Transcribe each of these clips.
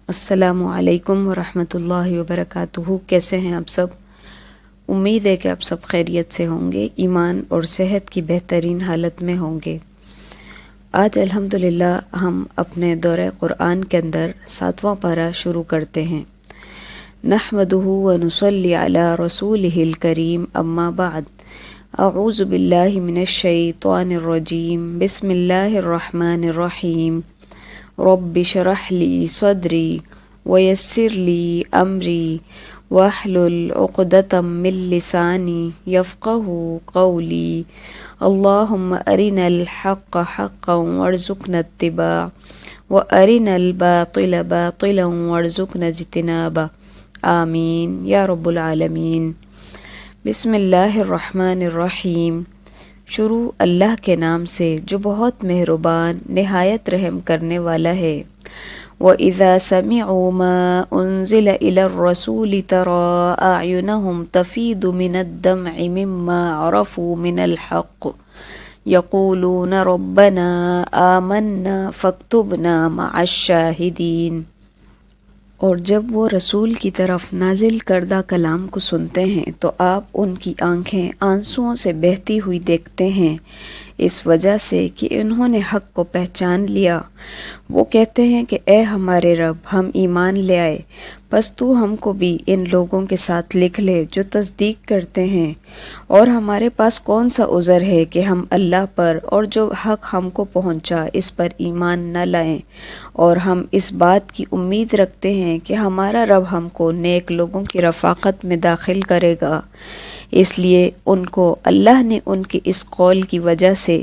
السلام علیکم ورحمۃ اللہ وبرکاتہ۔ کیسے ہیں آپ سب؟ امید ہے کہ آپ سب خیریت سے ہوں گے، ایمان اور صحت کی بہترین حالت میں ہوں گے۔ آج الحمدللہ ہم اپنے دورہ قرآن کے اندر 7واں پارہ شروع کرتے ہیں۔ نحمدہ ونصلی علی رسولہ الکریم، اما بعد، اعوذ باللہ من الشیطان الرجیم، بسم اللہ الرحمن الرحیم۔ رب اشرح لی صدری ویسر لی امری واحلل عقدۃ من لسانی یفقہوا قولی۔ اللہم ارنا الحق حقا وارزقنا اتباعہ وارنا الباطل باطلا وارزقنا اجتنابہ، آمین یا رب العالمین۔ بسم اللہ الرحمن الرحیم۔ شروع اللہ کے نام سے جو بہت مہربان نہایت رحم کرنے والا ہے۔ وَإِذَا سَمِعُوا مَا أُنزِلَ إِلَى الرَّسُولِ تَرَىٰ أَعْيُنَهُمْ تَفِيضُ مِنَ الدَّمْعِ مِمَّا عَرَفُوا مِنَ الْحَقِّ يَقُولُونَ رَبَّنَا آمَنَّا فَاكْتُبْنَا مَعَ الشَّاهِدِينَ۔ اور جب وہ رسول کی طرف نازل کردہ کلام کو سنتے ہیں تو آپ ان کی آنکھیں آنسوؤں سے بہتی ہوئی دیکھتے ہیں، اس وجہ سے کہ انہوں نے حق کو پہچان لیا۔ وہ کہتے ہیں کہ اے ہمارے رب، ہم ایمان لے آئے، بس تو ہم کو بھی ان لوگوں کے ساتھ لکھ لے جو تصدیق کرتے ہیں، اور ہمارے پاس کون سا عذر ہے کہ ہم اللہ پر اور جو حق ہم کو پہنچا اس پر ایمان نہ لائیں، اور ہم اس بات کی امید رکھتے ہیں کہ ہمارا رب ہم کو نیک لوگوں کی رفاقت میں داخل کرے گا۔ اس لیے ان کو اللہ نے ان کے اس قول کی وجہ سے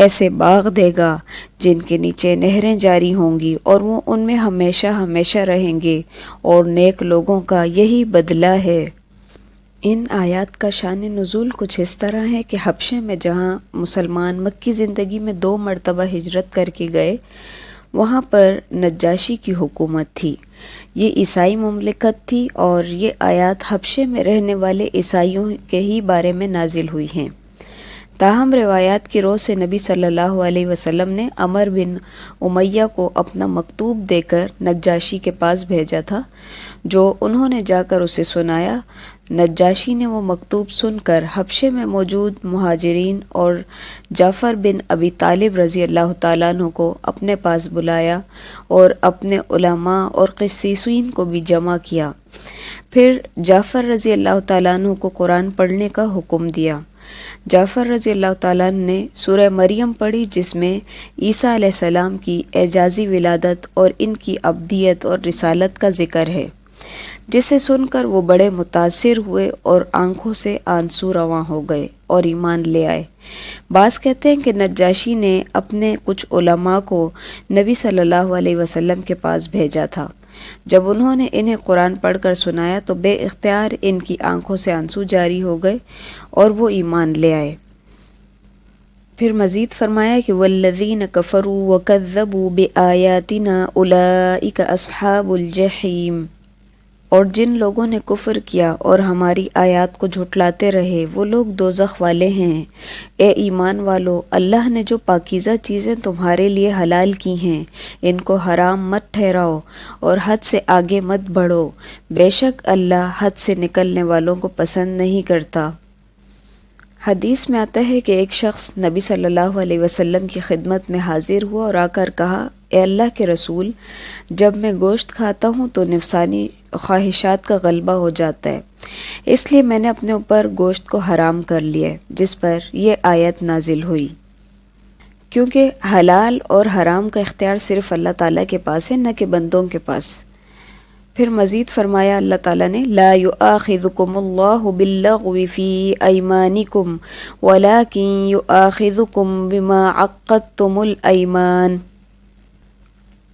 ایسے باغ دے گا جن کے نیچے نہریں جاری ہوں گی، اور وہ ان میں ہمیشہ ہمیشہ رہیں گے، اور نیک لوگوں کا یہی بدلہ ہے۔ ان آیات کا شان نزول کچھ اس طرح ہے کہ حبشے میں جہاں مسلمان مکی زندگی میں 2 مرتبہ ہجرت کر کے گئے، وہاں پر نجاشی کی حکومت تھی۔ یہ عیسائی مملکت تھی، اور یہ آیات حبشے میں رہنے والے عیسائیوں کے ہی بارے میں نازل ہوئی ہیں۔ تاہم روایات کی رو سے نبی صلی اللہ علیہ وسلم نے عمر بن امیہ کو اپنا مکتوب دے کر نجاشی کے پاس بھیجا تھا، جو انہوں نے جا کر اسے سنایا۔ نجاشی نے وہ مکتوب سن کر حبشے میں موجود مہاجرین اور جعفر بن ابی طالب رضی اللہ تعالیٰ عنہ کو اپنے پاس بلایا، اور اپنے علماء اور قسیسین کو بھی جمع کیا۔ پھر جعفر رضی اللہ تعالیٰ عنہ کو قرآن پڑھنے کا حکم دیا۔ جعفر رضی اللہ تعالیٰ عنہ نے سورہ مریم پڑھی، جس میں عیسیٰ علیہ السلام کی اعجازی ولادت اور ان کی ابدیت اور رسالت کا ذکر ہے، جسے سن کر وہ بڑے متاثر ہوئے اور آنکھوں سے آنسو رواں ہو گئے اور ایمان لے آئے۔ بعض کہتے ہیں کہ نجاشی نے اپنے کچھ علماء کو نبی صلی اللہ علیہ وسلم کے پاس بھیجا تھا۔ جب انہوں نے انہیں قرآن پڑھ کر سنایا تو بے اختیار ان کی آنکھوں سے آنسو جاری ہو گئے اور وہ ایمان لے آئے۔ پھر مزید فرمایا کہ والذین کفروا وکذبوا بآیاتنا اولئک اصحاب الجحیم، اور جن لوگوں نے کفر کیا اور ہماری آیات کو جھٹلاتے رہے وہ لوگ دوزخ والے ہیں۔ اے ایمان والو، اللہ نے جو پاکیزہ چیزیں تمہارے لیے حلال کی ہیں ان کو حرام مت ٹھہراؤ اور حد سے آگے مت بڑھو، بے شک اللہ حد سے نکلنے والوں کو پسند نہیں کرتا۔ حدیث میں آتا ہے کہ ایک شخص نبی صلی اللہ علیہ وسلم کی خدمت میں حاضر ہوا اور آ کر کہا، اے اللہ کے رسول، جب میں گوشت کھاتا ہوں تو نفسانی خواہشات کا غلبہ ہو جاتا ہے، اس لیے میں نے اپنے اوپر گوشت کو حرام کر لیا ہے، جس پر یہ آیت نازل ہوئی۔ کیونکہ حلال اور حرام کا اختیار صرف اللہ تعالیٰ کے پاس ہے، نہ کہ بندوں کے پاس۔ پھر مزید فرمایا اللہ تعالیٰ نے، لا یؤاخذکم اللہ باللغو فی ایمانکم ولکن یؤاخذکم بما عقدتم الایمان۔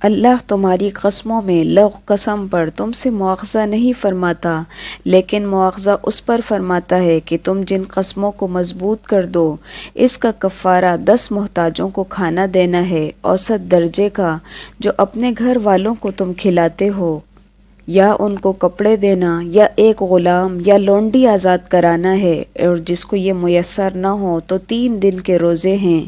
اللہ تمہاری قسموں میں لغو قسم پر تم سے مواخذہ نہیں فرماتا، لیکن مواخذہ اس پر فرماتا ہے کہ تم جن قسموں کو مضبوط کر دو، اس کا کفارہ 10 محتاجوں کو کھانا دینا ہے، اوسط درجے کا، جو اپنے گھر والوں کو تم کھلاتے ہو۔ یا ان کو کپڑے دینا یا ایک غلام یا لونڈی آزاد کرانا ہے، اور جس کو یہ میسر نہ ہو تو 3 دن کے روزے ہیں۔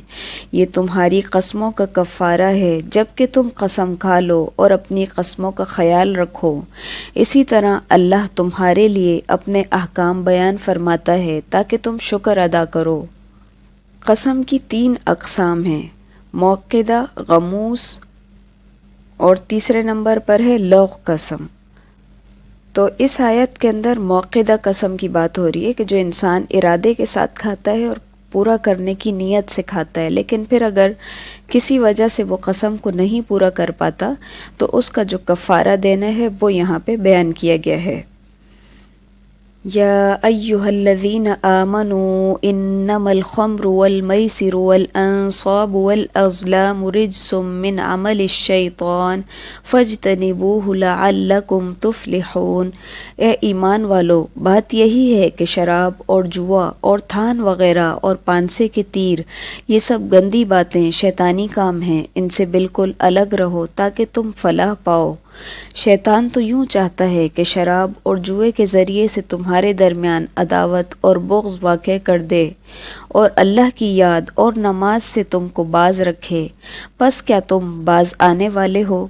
یہ تمہاری قسموں کا کفارہ ہے جب کہ تم قسم کھا لو اور اپنی قسموں کا خیال رکھو۔ اسی طرح اللہ تمہارے لیے اپنے احکام بیان فرماتا ہے تاکہ تم شکر ادا کرو۔ قسم کی 3 اقسام ہیں، موقدہ، غموس، اور تیسرے نمبر پر ہے لغو قسم۔ تو اس آیت کے اندر موقدہ قسم کی بات ہو رہی ہے کہ جو انسان ارادے کے ساتھ کھاتا ہے اور پورا کرنے کی نیت سے کھاتا ہے، لیکن پھر اگر کسی وجہ سے وہ قسم کو نہیں پورا کر پاتا تو اس کا جو کفارہ دینا ہے وہ یہاں پہ بیان کیا گیا ہے۔ یا ایہا الذین آمنوا انما الخمر والمیسر والانصاب والازلام رجس من عمل الشیطان فاجتنبوہ لعلکم تفلحون۔ اے ایمان والو، بات یہی ہے کہ شراب اور جوا اور تھان وغیرہ اور پانسے کے تیر، یہ سب گندی باتیں شیطانی کام ہیں، ان سے بالکل الگ رہو تاکہ تم فلاح پاؤ۔ شیطان تو یوں چاہتا ہے کہ شراب اور جوئے کے ذریعے سے تمہارے درمیان عداوت اور بغض واقع کر دے اور اللہ کی یاد اور نماز سے تم کو باز رکھے۔ پس کیا تم باز آنے والے ہو؟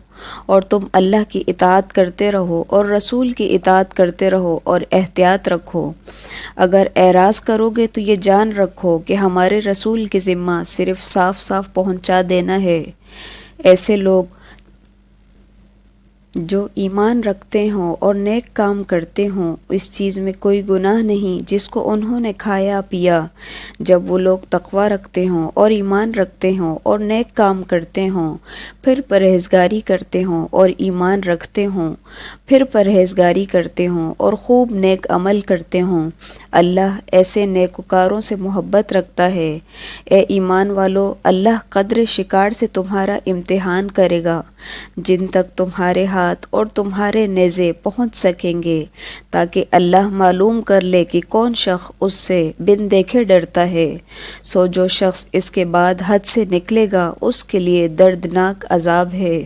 اور تم اللہ کی اطاعت کرتے رہو اور رسول کی اطاعت کرتے رہو اور احتیاط رکھو۔ اگر اعراض کرو گے تو یہ جان رکھو کہ ہمارے رسول کے ذمہ صرف صاف صاف پہنچا دینا ہے۔ ایسے لوگ جو ایمان رکھتے ہوں اور نیک کام کرتے ہوں، اس چیز میں کوئی گناہ نہیں جس کو انہوں نے کھایا پیا۔ جب وہ لوگ تقوی رکھتے ہوں اور ایمان رکھتے ہوں اور نیک کام کرتے ہوں، پھر پرہیزگاری کرتے ہوں اور ایمان رکھتے ہوں، پھر پرہیزگاری کرتے ہوں اور خوب نیک عمل کرتے ہوں، اللہ ایسے نیکوکاروں سے محبت رکھتا ہے۔ اے ایمان والو، اللہ قدر شکار سے تمہارا امتحان کرے گا جن تک تمہارے ہاتھ اور تمہارے نیزے پہنچ سکیں گے، تاکہ اللہ معلوم کر لے کہ کون شخص اس سے بن دیکھے ڈرتا ہے۔ سو جو شخص اس کے بعد حد سے نکلے گا اس کے لیے دردناک عذاب ہے۔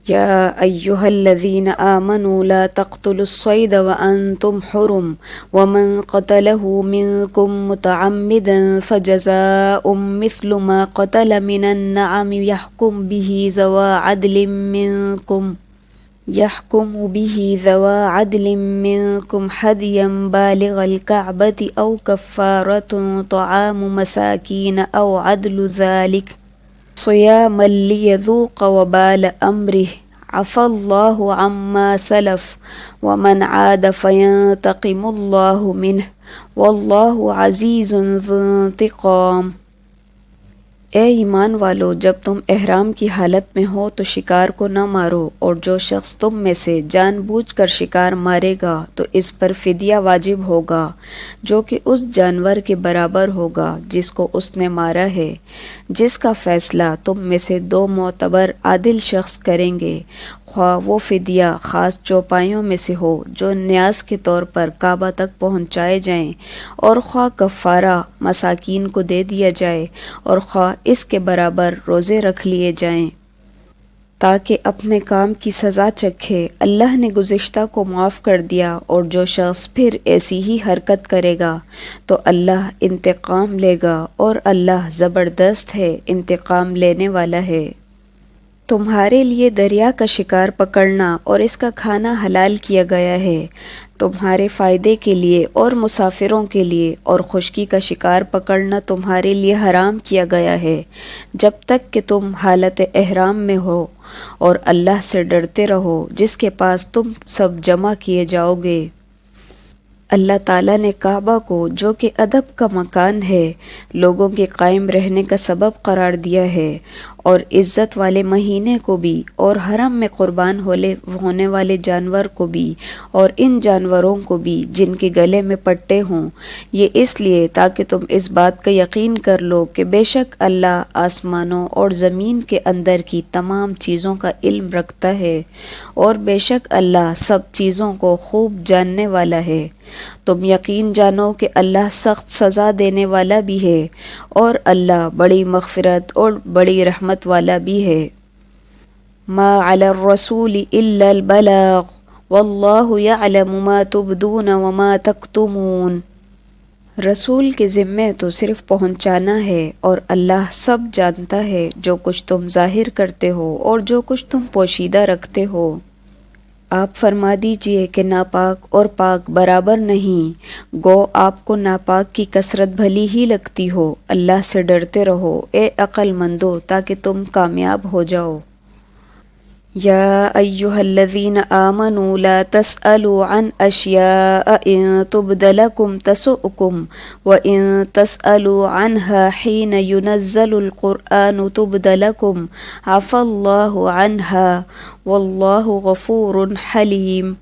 یا ایہا الذین آمنوا لا تقتلوا الصید وانتم حرم ومن قتله منکم متعمدا فجزاء مثل ما قتل من النعم يحكم به ذوى عدل منكم هديا بالغ الكعبة أو كفارة طعام مساكين أو عدل ذلك صياما ليذوق وبال أمره عفى الله عما سلف ومن عاد فينتقم الله منه والله عزيز ذو انتقام۔ اے ایمان والو، جب تم احرام کی حالت میں ہو تو شکار کو نہ مارو، اور جو شخص تم میں سے جان بوجھ کر شکار مارے گا تو اس پر فدیہ واجب ہوگا، جو کہ اس جانور کے برابر ہوگا جس کو اس نے مارا ہے، جس کا فیصلہ تم میں سے 2 معتبر عادل شخص کریں گے، خواہ وہ فدیہ خاص چوپایوں میں سے ہو جو نیاز کے طور پر کعبہ تک پہنچائے جائیں، اور خواہ کفارہ مساکین کو دے دیا جائے، اور خواہ اس کے برابر روزے رکھ لیے جائیں، تاکہ اپنے کام کی سزا چکھے۔ اللہ نے گزشتہ کو معاف کر دیا، اور جو شخص پھر ایسی ہی حرکت کرے گا تو اللہ انتقام لے گا، اور اللہ زبردست ہے، انتقام لینے والا ہے۔ تمہارے لیے دریا کا شکار پکڑنا اور اس کا کھانا حلال کیا گیا ہے تمہارے فائدے کے لیے اور مسافروں کے لیے، اور خشکی کا شکار پکڑنا تمہارے لیے حرام کیا گیا ہے جب تک کہ تم حالت احرام میں ہو، اور اللہ سے ڈرتے رہو جس کے پاس تم سب جمع کیے جاؤ گے۔ اللہ تعالیٰ نے کعبہ کو، جو کہ ادب کا مکان ہے، لوگوں کے قائم رہنے کا سبب قرار دیا ہے، اور عزت والے مہینے کو بھی، اور حرم میں قربان ہونے والے جانور کو بھی، اور ان جانوروں کو بھی جن کے گلے میں پٹے ہوں، یہ اس لیے تاکہ تم اس بات کا یقین کر لو کہ بے شک اللہ آسمانوں اور زمین کے اندر کی تمام چیزوں کا علم رکھتا ہے، اور بے شک اللہ سب چیزوں کو خوب جاننے والا ہے۔ تم یقین جانو کہ اللہ سخت سزا دینے والا بھی ہے، اور اللہ بڑی مغفرت اور بڑی رحمت والا بھی ہے۔ ما علی الرسول الا البلاغ واللہ یعلم ما تبدون وما تکتمون۔ رسول کے ذمے تو صرف پہنچانا ہے، اور اللہ سب جانتا ہے جو کچھ تم ظاہر کرتے ہو اور جو کچھ تم پوشیدہ رکھتے ہو۔ آپ فرما دیجئے کہ ناپاک اور پاک برابر نہیں، گو آپ کو ناپاک کی کثرت بھلی ہی لگتی ہو۔ اللہ سے ڈرتے رہو اے عقل مندو، تاکہ تم کامیاب ہو جاؤ۔ یا ایہا الذین آمنوا لا تسألوا عن اشیاء ان تبد لکم تسؤکم وان تسألوا عنها حین ینزل القرآن تبد لکم عفا اللہ عنها واللہ غفور حلیم۔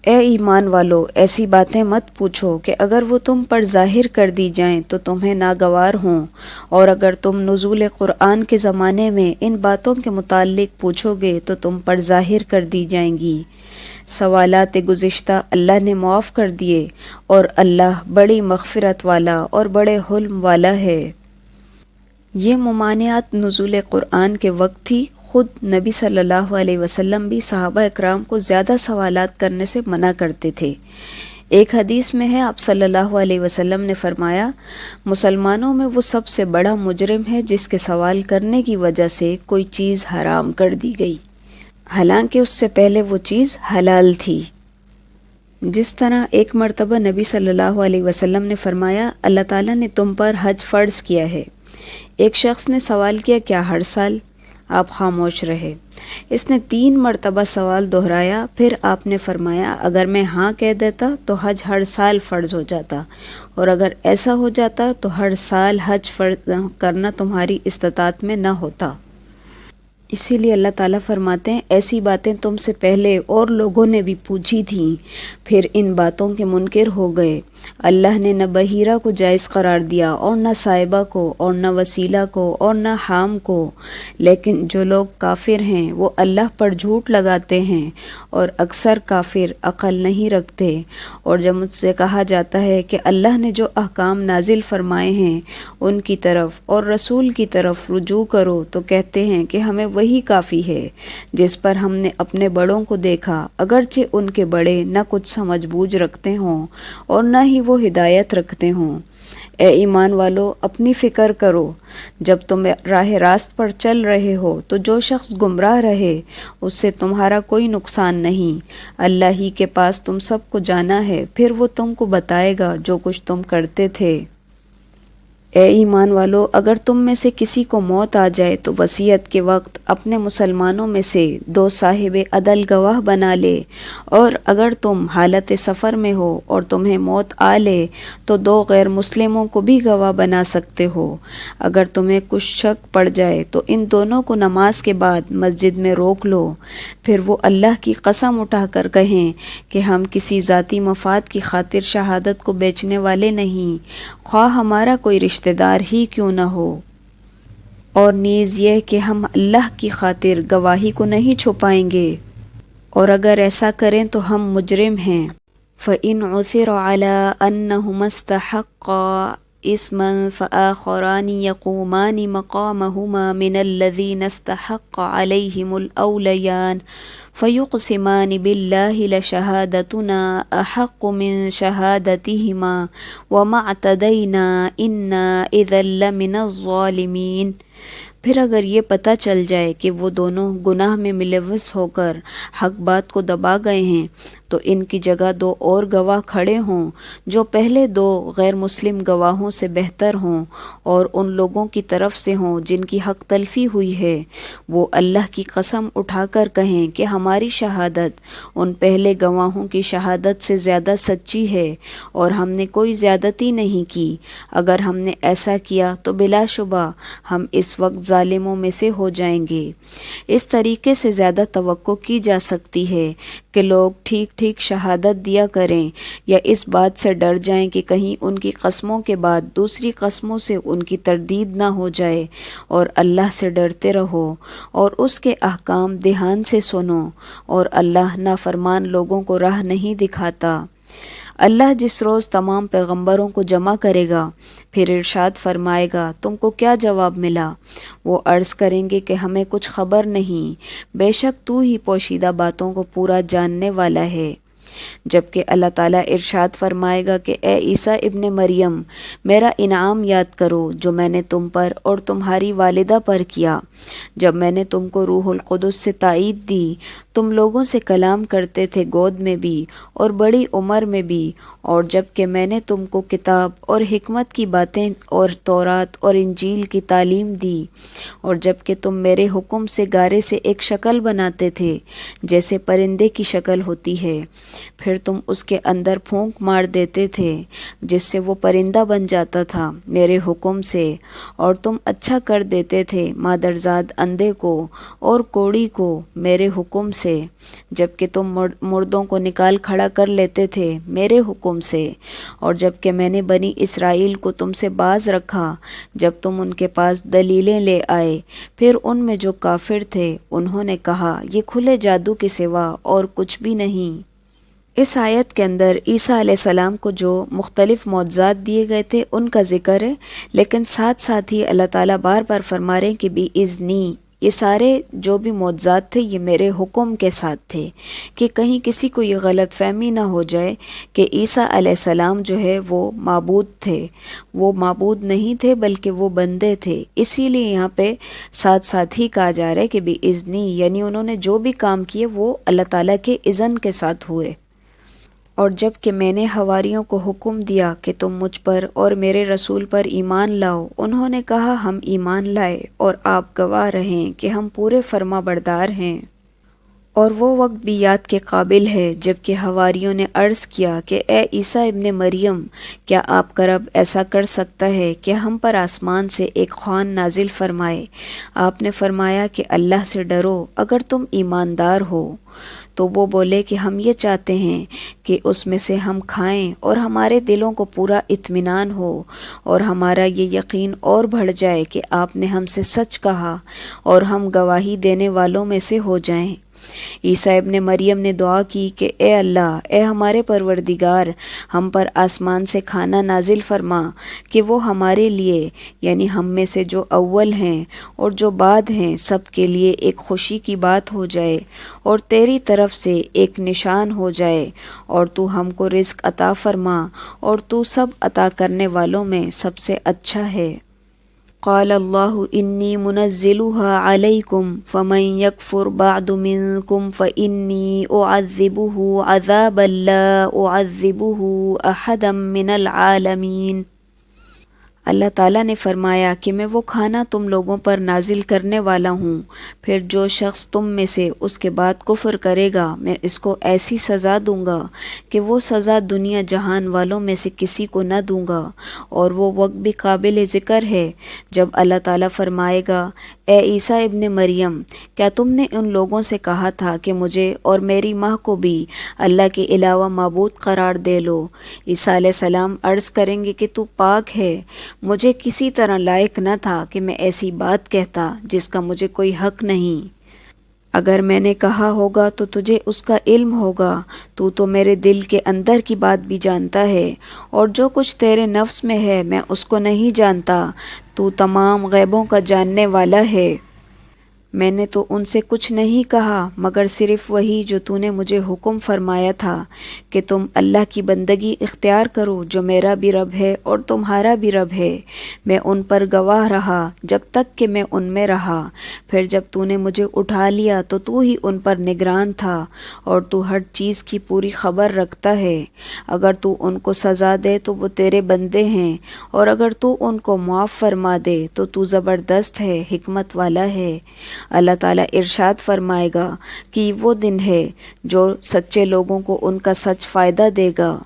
اے ایمان والو، ایسی باتیں مت پوچھو کہ اگر وہ تم پر ظاہر کر دی جائیں تو تمہیں ناگوار ہوں، اور اگر تم نزول قرآن کے زمانے میں ان باتوں کے متعلق پوچھو گے تو تم پر ظاہر کر دی جائیں گی۔ سوالات گزشتہ اللہ نے معاف کر دیے، اور اللہ بڑی مغفرت والا اور بڑے حلم والا ہے۔ یہ ممانعت نزول قرآن کے وقت تھی۔ خود نبی صلی اللہ علیہ وسلم بھی صحابہ اکرام کو زیادہ سوالات کرنے سے منع کرتے تھے۔ ایک حدیث میں ہے، آپ صلی اللہ علیہ وسلم نے فرمایا، مسلمانوں میں وہ سب سے بڑا مجرم ہے جس کے سوال کرنے کی وجہ سے کوئی چیز حرام کر دی گئی، حالانکہ اس سے پہلے وہ چیز حلال تھی۔ جس طرح ایک مرتبہ نبی صلی اللہ علیہ وسلم نے فرمایا، اللہ تعالیٰ نے تم پر حج فرض کیا ہے۔ ایک شخص نے سوال کیا، کیا ہر سال؟ آپ خاموش رہے۔ اس نے 3 مرتبہ سوال دہرایا، پھر آپ نے فرمایا، اگر میں ہاں کہہ دیتا تو حج ہر سال فرض ہو جاتا، اور اگر ایسا ہو جاتا تو ہر سال حج فرض کرنا تمہاری استطاعت میں نہ ہوتا۔ اسی لیے اللہ تعالیٰ فرماتے ہیں، ایسی باتیں تم سے پہلے اور لوگوں نے بھی پوچھی تھیں، پھر ان باتوں کے منکر ہو گئے۔ اللہ نے نہ بحیرہ کو جائز قرار دیا، اور نہ صائبہ کو، اور نہ وسیلہ کو، اور نہ حام کو، لیکن جو لوگ کافر ہیں وہ اللہ پر جھوٹ لگاتے ہیں، اور اکثر کافر عقل نہیں رکھتے۔ اور جب مجھ سے کہا جاتا ہے کہ اللہ نے جو احکام نازل فرمائے ہیں ان کی طرف اور رسول کی طرف رجوع کرو، تو کہتے ہیں کہ ہمیں وہی کافی ہے جس پر ہم نے اپنے بڑوں کو دیکھا، اگرچہ ان کے بڑے نہ کچھ سمجھ بوجھ رکھتے ہوں اور نہ ہی وہ ہدایت رکھتے ہوں۔ اے ایمان والو، اپنی فکر کرو، جب تم راہ راست پر چل رہے ہو تو جو شخص گمراہ رہے اس سے تمہارا کوئی نقصان نہیں۔ اللہ ہی کے پاس تم سب کو جانا ہے، پھر وہ تم کو بتائے گا جو کچھ تم کرتے تھے۔ اے ایمان والو، اگر تم میں سے کسی کو موت آ جائے تو وصیت کے وقت اپنے مسلمانوں میں سے 2 صاحب عدل گواہ بنا لے، اور اگر تم حالت سفر میں ہو اور تمہیں موت آ لے تو 2 غیر مسلموں کو بھی گواہ بنا سکتے ہو۔ اگر تمہیں کچھ شک پڑ جائے تو ان دونوں کو نماز کے بعد مسجد میں روک لو، پھر وہ اللہ کی قسم اٹھا کر کہیں کہ ہم کسی ذاتی مفاد کی خاطر شہادت کو بیچنے والے نہیں، خواہ ہمارا کوئی رشتہ دار ہی کیوں نہ ہو، اور نیز یہ کہ ہم اللہ کی خاطر گواہی کو نہیں چھپائیں گے، اور اگر ایسا کریں تو ہم مجرم ہیں۔ فَإِنْ عُثِرَ عَلَىٰ أَنَّهُمَا اسْتَحَقَّا إِثْمًا فَآخَرَانِ يَقُومَانِ مَقَامَهُمَا مِنَ الَّذِينَ اسْتَحَقَّ عَلَيْهِمُ الْأَوْلَيَانِ فَيُقْسِمَانِ بِاللَّهِ لَشَهَادَتُنَا أَحَقُّ مِنْ شَهَادَتِهِمَا وَمَا اعْتَدَيْنَا إِنَّا إِذًا لَمِنَ الظَّالِمِينَ۔ پھر اگر یہ پتہ چل جائے کہ وہ دونوں گناہ میں ملوث ہو کر حق بات کو دبا گئے ہیں تو ان کی جگہ 2 اور گواہ کھڑے ہوں جو پہلے 2 غیر مسلم گواہوں سے بہتر ہوں اور ان لوگوں کی طرف سے ہوں جن کی حق تلفی ہوئی ہے۔ وہ اللہ کی قسم اٹھا کر کہیں کہ ہماری شہادت ان پہلے گواہوں کی شہادت سے زیادہ سچی ہے اور ہم نے کوئی زیادتی نہیں کی۔ اگر ہم نے ایسا کیا تو بلا شبہ ہم اس وقت ظالموں میں سے ہو جائیں گے۔ اس طریقے سے زیادہ توقع کی جا سکتی ہے کہ لوگ ٹھیک ٹھیک شہادت دیا کریں، یا اس بات سے ڈر جائیں کہ کہیں ان کی قسموں کے بعد دوسری قسموں سے ان کی تردید نہ ہو جائے۔ اور اللہ سے ڈرتے رہو اور اس کے احکام دھیان سے سنو، اور اللہ نافرمان لوگوں کو راہ نہیں دکھاتا۔ اللہ جس روز تمام پیغمبروں کو جمع کرے گا پھر ارشاد فرمائے گا تم کو کیا جواب ملا؟ وہ عرض کریں گے کہ ہمیں کچھ خبر نہیں، بے شک تو ہی پوشیدہ باتوں کو پورا جاننے والا ہے۔ جبکہ اللہ تعالیٰ ارشاد فرمائے گا کہ اے عیسیٰ ابن مریم، میرا انعام یاد کرو جو میں نے تم پر اور تمہاری والدہ پر کیا، جب میں نے تم کو روح القدس سے تائید دی، تم لوگوں سے کلام کرتے تھے گود میں بھی اور بڑی عمر میں بھی، اور جب کہ میں نے تم کو کتاب اور حکمت کی باتیں اور تورات اور انجیل کی تعلیم دی، اور جب کہ تم میرے حکم سے گارے سے ایک شکل بناتے تھے جیسے پرندے کی شکل ہوتی ہے، پھر تم اس کے اندر پھونک مار دیتے تھے جس سے وہ پرندہ بن جاتا تھا میرے حکم سے، اور تم اچھا کر دیتے تھے مادرزاد اندھے کو اور کوڑی کو میرے حکم سے، جب کہ تم مردوں کو نکال کھڑا کر لیتے تھے میرے حکم سے، اور جب کہ میں نے بنی اسرائیل کو تم سے باز رکھا جب تم ان کے پاس دلیلیں لے آئے، پھر ان میں جو کافر تھے انہوں نے کہا یہ کھلے جادو کے سوا اور کچھ بھی نہیں۔ اس آیت کے اندر عیسیٰ علیہ السلام کو جو مختلف معجزات دیے گئے تھے ان کا ذکر ہے، لیکن ساتھ ساتھ ہی اللہ تعالیٰ بار بار فرما رہے ہیں کہ بِإِذْنِی، یہ سارے جو بھی معجزات تھے یہ میرے حکم کے ساتھ تھے، کہ کہیں کسی کو یہ غلط فہمی نہ ہو جائے کہ عیسیٰ علیہ السلام جو ہے وہ معبود تھے، وہ معبود نہیں تھے بلکہ وہ بندے تھے۔ اسی لیے یہاں پہ ساتھ ساتھ ہی کہا جا رہا ہے کہ بِإِذْنِی، یعنی انہوں نے جو بھی کام کیے وہ اللہ تعالیٰ کے اذن کے ساتھ ہوئے۔ اور جب کہ میں نے حواریوں کو حکم دیا کہ تم مجھ پر اور میرے رسول پر ایمان لاؤ، انہوں نے کہا ہم ایمان لائے اور آپ گواہ رہیں کہ ہم پورے فرما بردار ہیں۔ اور وہ وقت بھی یاد کے قابل ہے جب کہ حواریوں نے عرض کیا کہ اے عیسیٰ ابن مریم، کیا آپ کا رب ایسا کر سکتا ہے کہ ہم پر آسمان سے ایک خوان نازل فرمائے؟ آپ نے فرمایا کہ اللہ سے ڈرو اگر تم ایماندار ہو۔ تو وہ بولے کہ ہم یہ چاہتے ہیں کہ اس میں سے ہم کھائیں اور ہمارے دلوں کو پورا اطمینان ہو اور ہمارا یہ یقین اور بڑھ جائے کہ آپ نے ہم سے سچ کہا اور ہم گواہی دینے والوں میں سے ہو جائیں۔ عیسیٰ ابن مریم نے دعا کی کہ اے اللہ، اے ہمارے پروردگار، ہم پر آسمان سے کھانا نازل فرما کہ وہ ہمارے لیے، یعنی ہم میں سے جو اول ہیں اور جو بعد ہیں، سب کے لیے ایک خوشی کی بات ہو جائے اور تیری طرف سے ایک نشان ہو جائے، اور تو ہم کو رزق عطا فرما اور تو سب عطا کرنے والوں میں سب سے اچھا ہے۔ قال اللہ انی منزلها علیکم فمن یکفر بعد منکم فانی اعذبہ عذابا لا اعذبہ احدا من العالمین۔ اللہ تعالیٰ نے فرمایا کہ میں وہ کھانا تم لوگوں پر نازل کرنے والا ہوں، پھر جو شخص تم میں سے اس کے بعد کفر کرے گا میں اس کو ایسی سزا دوں گا کہ وہ سزا دنیا جہان والوں میں سے کسی کو نہ دوں گا۔ اور وہ وقت بھی قابل ذکر ہے جب اللہ تعالیٰ فرمائے گا اے عیسیٰ ابن مریم، کیا تم نے ان لوگوں سے کہا تھا کہ مجھے اور میری ماں کو بھی اللہ کے علاوہ معبود قرار دے لو؟ عیسیٰ علیہ السلام عرض کریں گے کہ تو پاک ہے، مجھے کسی طرح لائق نہ تھا کہ میں ایسی بات کہتا جس کا مجھے کوئی حق نہیں۔ اگر میں نے کہا ہوگا تو تجھے اس کا علم ہوگا، تو میرے دل کے اندر کی بات بھی جانتا ہے، اور جو کچھ تیرے نفس میں ہے میں اس کو نہیں جانتا، تو تمام غیبوں کا جاننے والا ہے۔ میں نے تو ان سے کچھ نہیں کہا مگر صرف وہی جو تو نے مجھے حکم فرمایا تھا کہ تم اللہ کی بندگی اختیار کرو جو میرا بھی رب ہے اور تمہارا بھی رب ہے۔ میں ان پر گواہ رہا جب تک کہ میں ان میں رہا، پھر جب تو نے مجھے اٹھا لیا تو ہی ان پر نگران تھا، اور تو ہر چیز کی پوری خبر رکھتا ہے۔ اگر تو ان کو سزا دے تو وہ تیرے بندے ہیں، اور اگر تو ان کو معاف فرما دے تو زبردست ہے، حکمت والا ہے۔ اللہ تعالیٰ ارشاد فرمائے گا کہ وہ دن ہے جو سچے لوگوں کو ان کا سچ فائدہ دے گا۔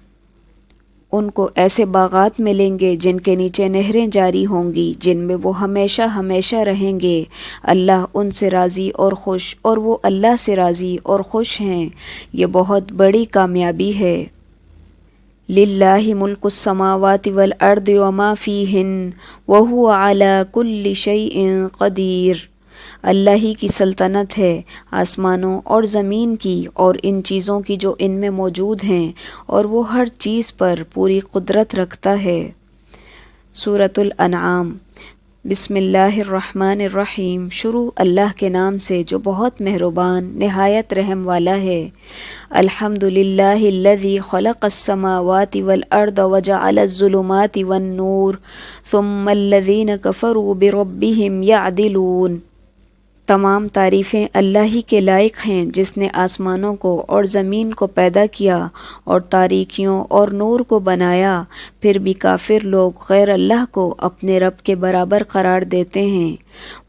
ان کو ایسے باغات ملیں گے جن کے نیچے نہریں جاری ہوں گی، جن میں وہ ہمیشہ ہمیشہ رہیں گے۔ اللہ ان سے راضی اور خوش، اور وہ اللہ سے راضی اور خوش ہیں۔ یہ بہت بڑی کامیابی ہے۔ للہ ملک السماوات والارض وما فیہن وہو علی کل شیء قدیر۔ اللہ ہی کی سلطنت ہے آسمانوں اور زمین کی اور ان چیزوں کی جو ان میں موجود ہیں، اور وہ ہر چیز پر پوری قدرت رکھتا ہے۔ سورۃ الانعام۔ بسم اللہ الرحمن الرحیم۔ شروع اللہ کے نام سے جو بہت مہربان نہایت رحم والا ہے۔ الحمد للہ الذی خلق السماوات والارض وجعل الظلمات والنور ثم الذین کفروا بربہم یعدلون۔ تمام تعریفیں اللہ ہی کے لائق ہیں جس نے آسمانوں کو اور زمین کو پیدا کیا اور تاریکیوں اور نور کو بنایا، پھر بھی کافر لوگ غیر اللہ کو اپنے رب کے برابر قرار دیتے ہیں۔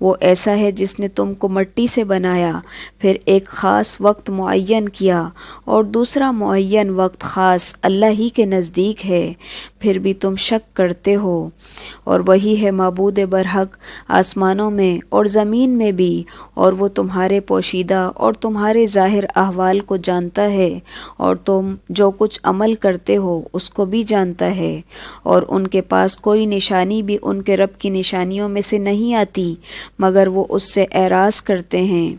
وہ ایسا ہے جس نے تم کو مٹی سے بنایا، پھر ایک خاص وقت معین کیا اور دوسرا معین وقت خاص اللہ ہی کے نزدیک ہے، پھر بھی تم شک کرتے ہو۔ اور وہی ہے معبود برحق آسمانوں میں اور زمین میں بھی، اور وہ تمہارے پوشیدہ اور تمہارے ظاہر احوال کو جانتا ہے، اور تم جو کچھ عمل کرتے ہو اس کو بھی جانتا ہے۔ اور ان کے پاس کوئی نشانی بھی ان کے رب کی نشانیوں میں سے نہیں آتی مگر وہ اس سے اعراض کرتے ہیں۔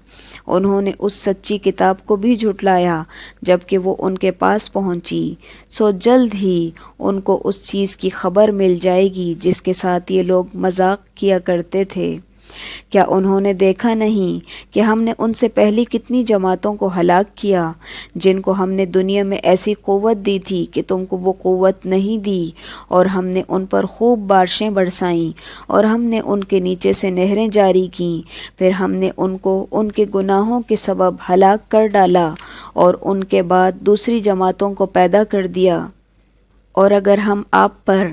انہوں نے اس سچی کتاب کو بھی جھٹلایا جب کہ وہ ان کے پاس پہنچی، سو جلد ہی ان کو اس چیز کی خبر مل جائے گی جس کے ساتھ یہ لوگ مذاق کیا کرتے تھے۔ کیا انہوں نے دیکھا نہیں کہ ہم نے ان سے پہلی کتنی جماعتوں کو ہلاک کیا جن کو ہم نے دنیا میں ایسی قوت دی تھی کہ تم کو وہ قوت نہیں دی، اور ہم نے ان پر خوب بارشیں برسائیں اور ہم نے ان کے نیچے سے نہریں جاری کیں، پھر ہم نے ان کو ان کے گناہوں کے سبب ہلاک کر ڈالا اور ان کے بعد دوسری جماعتوں کو پیدا کر دیا۔ اور اگر ہم آپ پر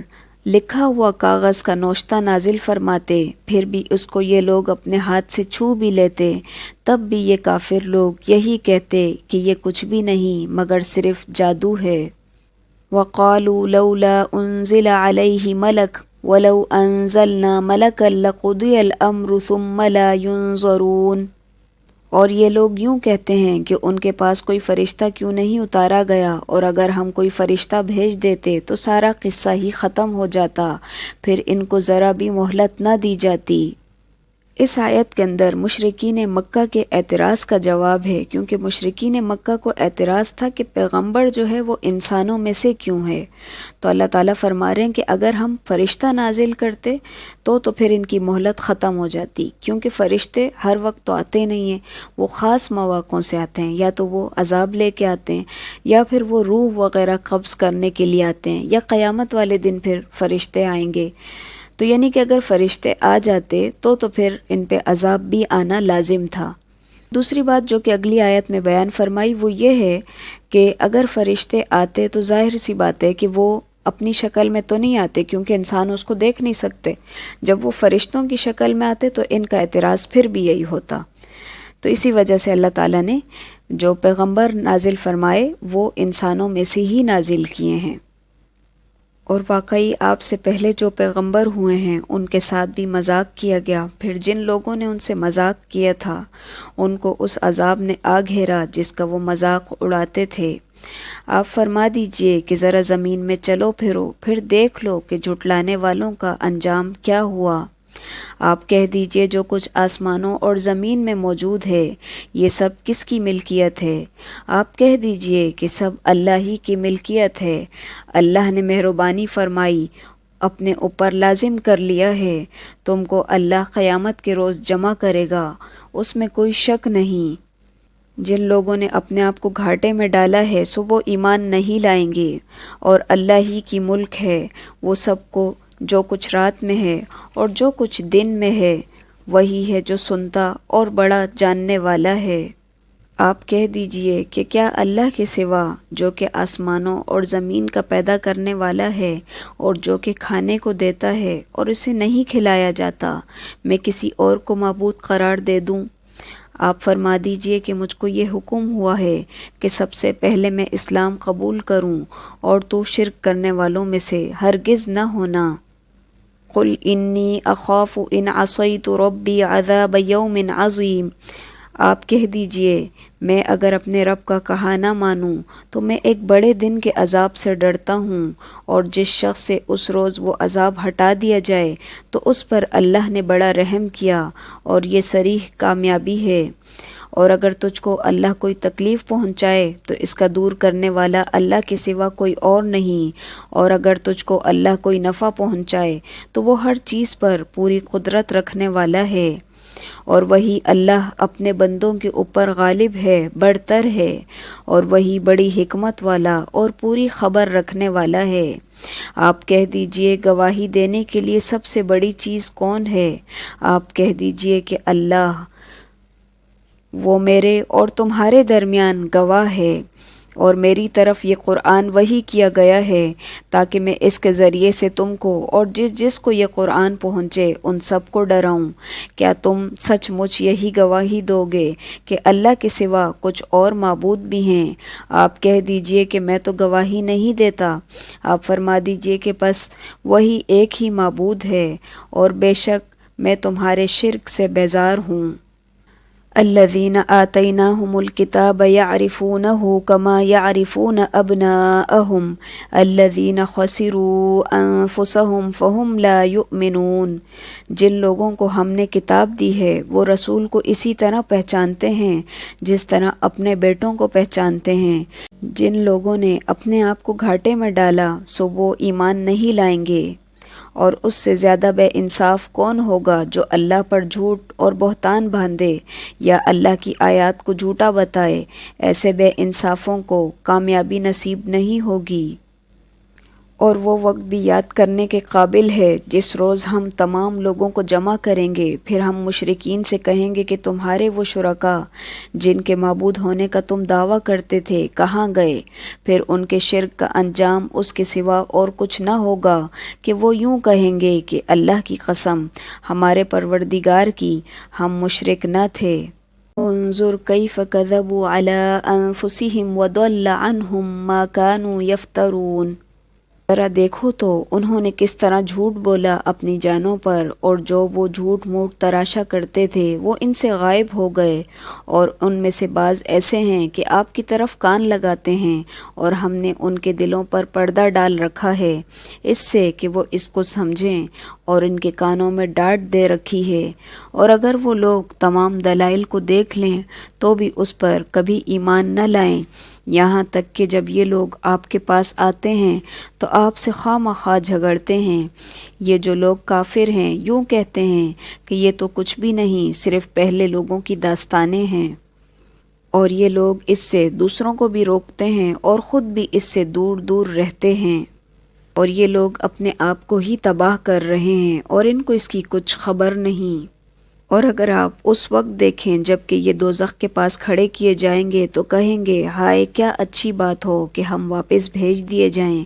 لکھا ہوا کاغذ کا نوشتہ نازل فرماتے پھر بھی اس کو یہ لوگ اپنے ہاتھ سے چھو بھی لیتے، تب بھی یہ کافر لوگ یہی کہتے کہ یہ کچھ بھی نہیں مگر صرف جادو ہے۔ وَقَالُوا لَوْلَا أُنزِلَ عَلَيْهِ مَلَكٌ وَلَوْ أَنزَلْنَا مَلَكًا لَقُضِيَ الْأَمْرُ ثُمَّ لَا يُنظَرُونَ۔ اور یہ لوگ یوں کہتے ہیں کہ ان کے پاس کوئی فرشتہ کیوں نہیں اتارا گیا، اور اگر ہم کوئی فرشتہ بھیج دیتے تو سارا قصہ ہی ختم ہو جاتا، پھر ان کو ذرا بھی مہلت نہ دی جاتی۔ اس آیت کے اندر مشرکین مکہ کے اعتراض کا جواب ہے، کیونکہ مشرکین مکہ کو اعتراض تھا کہ پیغمبر جو ہے وہ انسانوں میں سے کیوں ہے۔ تو اللہ تعالیٰ فرما رہے ہیں کہ اگر ہم فرشتہ نازل کرتے تو پھر ان کی مہلت ختم ہو جاتی، کیونکہ فرشتے ہر وقت تو آتے نہیں ہیں، وہ خاص مواقعوں سے آتے ہیں، یا تو وہ عذاب لے کے آتے ہیں، یا پھر وہ روح وغیرہ قبض کرنے کے لیے آتے ہیں، یا قیامت والے دن پھر فرشتے آئیں گے۔ تو یعنی کہ اگر فرشتے آ جاتے تو پھر ان پہ عذاب بھی آنا لازم تھا۔ دوسری بات جو کہ اگلی آیت میں بیان فرمائی وہ یہ ہے کہ اگر فرشتے آتے تو ظاہر سی بات ہے کہ وہ اپنی شکل میں تو نہیں آتے، کیونکہ انسان اس کو دیکھ نہیں سکتے۔ جب وہ فرشتوں کی شکل میں آتے تو ان کا اعتراض پھر بھی یہی ہوتا۔ تو اسی وجہ سے اللہ تعالیٰ نے جو پیغمبر نازل فرمائے وہ انسانوں میں سے ہی نازل کیے ہیں۔ اور واقعی آپ سے پہلے جو پیغمبر ہوئے ہیں ان کے ساتھ بھی مذاق کیا گیا، پھر جن لوگوں نے ان سے مذاق کیا تھا ان کو اس عذاب نے آ گھیرا جس کا وہ مذاق اڑاتے تھے۔ آپ فرما دیجئے کہ ذرا زمین میں چلو پھرو، پھر دیکھ لو کہ جھٹلانے والوں کا انجام کیا ہوا۔ آپ کہہ دیجئے جو کچھ آسمانوں اور زمین میں موجود ہے یہ سب کس کی ملکیت ہے؟ آپ کہہ دیجئے کہ سب اللہ ہی کی ملکیت ہے۔ اللہ نے مہربانی فرمائی، اپنے اوپر لازم کر لیا ہے، تم کو اللہ قیامت کے روز جمع کرے گا، اس میں کوئی شک نہیں۔ جن لوگوں نے اپنے آپ کو گھاٹے میں ڈالا ہے سو وہ ایمان نہیں لائیں گے، اور اللہ ہی کی ملک ہے، وہ سب کو جو کچھ رات میں ہے اور جو کچھ دن میں ہے وہی ہے جو سنتا اور بڑا جاننے والا ہے۔ آپ کہہ دیجئے کہ کیا اللہ کے سوا جو کہ آسمانوں اور زمین کا پیدا کرنے والا ہے اور جو کہ کھانے کو دیتا ہے اور اسے نہیں کھلایا جاتا، میں کسی اور کو معبود قرار دے دوں؟ آپ فرما دیجئے کہ مجھ کو یہ حکم ہوا ہے کہ سب سے پہلے میں اسلام قبول کروں اور تو شرک کرنے والوں میں سے ہرگز نہ ہونا۔ قل انی اخاف ان عصیت ربی عذاب یوم عظیم۔ آپ کہہ دیجئے میں اگر اپنے رب کا کہا نہ مانوں تو میں ایک بڑے دن کے عذاب سے ڈرتا ہوں، اور جس شخص سے اس روز وہ عذاب ہٹا دیا جائے تو اس پر اللہ نے بڑا رحم کیا، اور یہ صریح کامیابی ہے۔ اور اگر تجھ کو اللہ کوئی تکلیف پہنچائے تو اس کا دور کرنے والا اللہ کے سوا کوئی اور نہیں، اور اگر تجھ کو اللہ کوئی نفع پہنچائے تو وہ ہر چیز پر پوری قدرت رکھنے والا ہے، اور وہی اللہ اپنے بندوں کے اوپر غالب ہے، برتر ہے، اور وہی بڑی حکمت والا اور پوری خبر رکھنے والا ہے۔ آپ کہہ دیجئے گواہی دینے کے لیے سب سے بڑی چیز کون ہے؟ آپ کہہ دیجئے کہ اللہ، وہ میرے اور تمہارے درمیان گواہ ہے، اور میری طرف یہ قرآن وحی کیا گیا ہے تاکہ میں اس کے ذریعے سے تم کو اور جس جس کو یہ قرآن پہنچے ان سب کو ڈراؤں۔ کیا تم سچ مچ یہی گواہی دو گے کہ اللہ کے سوا کچھ اور معبود بھی ہیں؟ آپ کہہ دیجئے کہ میں تو گواہی نہیں دیتا۔ آپ فرما دیجئے کہ بس وہی ایک ہی معبود ہے، اور بے شک میں تمہارے شرک سے بیزار ہوں۔ الذین آتیناہم الکتاب یعرفونہ کما یعرفون ابناءہم الذین خسروا انفسہم فہم لا یؤمنون۔ جن لوگوں کو ہم نے کتاب دی ہے وہ رسول کو اسی طرح پہچانتے ہیں جس طرح اپنے بیٹوں کو پہچانتے ہیں۔ جن لوگوں نے اپنے آپ کو گھاٹے میں ڈالا سو وہ ایمان نہیں لائیں گے، اور اس سے زیادہ بے انصاف کون ہوگا جو اللہ پر جھوٹ اور بہتان باندھے یا اللہ کی آیات کو جھوٹا بتائے۔ ایسے بے انصافوں کو کامیابی نصیب نہیں ہوگی۔ اور وہ وقت بھی یاد کرنے کے قابل ہے جس روز ہم تمام لوگوں کو جمع کریں گے، پھر ہم مشرکین سے کہیں گے کہ تمہارے وہ شرکاء جن کے معبود ہونے کا تم دعویٰ کرتے تھے کہاں گئے؟ پھر ان کے شرک کا انجام اس کے سوا اور کچھ نہ ہوگا کہ وہ یوں کہیں گے کہ اللہ کی قسم، ہمارے پروردگار کی، ہم مشرک نہ تھے۔ انظر کیف کذبوا علی انفسہم وضل عنہم ما کانوا یفترون۔ ذرا دیکھو تو انہوں نے کس طرح جھوٹ بولا اپنی جانوں پر، اور جو وہ جھوٹ موٹ تراشا کرتے تھے وہ ان سے غائب ہو گئے، اور ان میں سے بعض ایسے ہیں کہ آپ کی طرف کان لگاتے ہیں، اور ہم نے ان کے دلوں پر پردہ ڈال رکھا ہے اس سے کہ وہ اس کو سمجھیں، اور ان کے کانوں میں ڈانٹ دے رکھی ہے، اور اگر وہ لوگ تمام دلائل کو دیکھ لیں تو بھی اس پر کبھی ایمان نہ لائیں، یہاں تک کہ جب یہ لوگ آپ کے پاس آتے ہیں تو آپ سے خواہ مخواہ جھگڑتے ہیں۔ یہ جو لوگ کافر ہیں یوں کہتے ہیں کہ یہ تو کچھ بھی نہیں، صرف پہلے لوگوں کی داستانیں ہیں، اور یہ لوگ اس سے دوسروں کو بھی روکتے ہیں اور خود بھی اس سے دور دور رہتے ہیں، اور یہ لوگ اپنے آپ کو ہی تباہ کر رہے ہیں اور ان کو اس کی کچھ خبر نہیں۔ اور اگر آپ اس وقت دیکھیں جب کہ یہ دوزخ کے پاس کھڑے کیے جائیں گے تو کہیں گے ہائے کیا اچھی بات ہو کہ ہم واپس بھیج دیے جائیں۔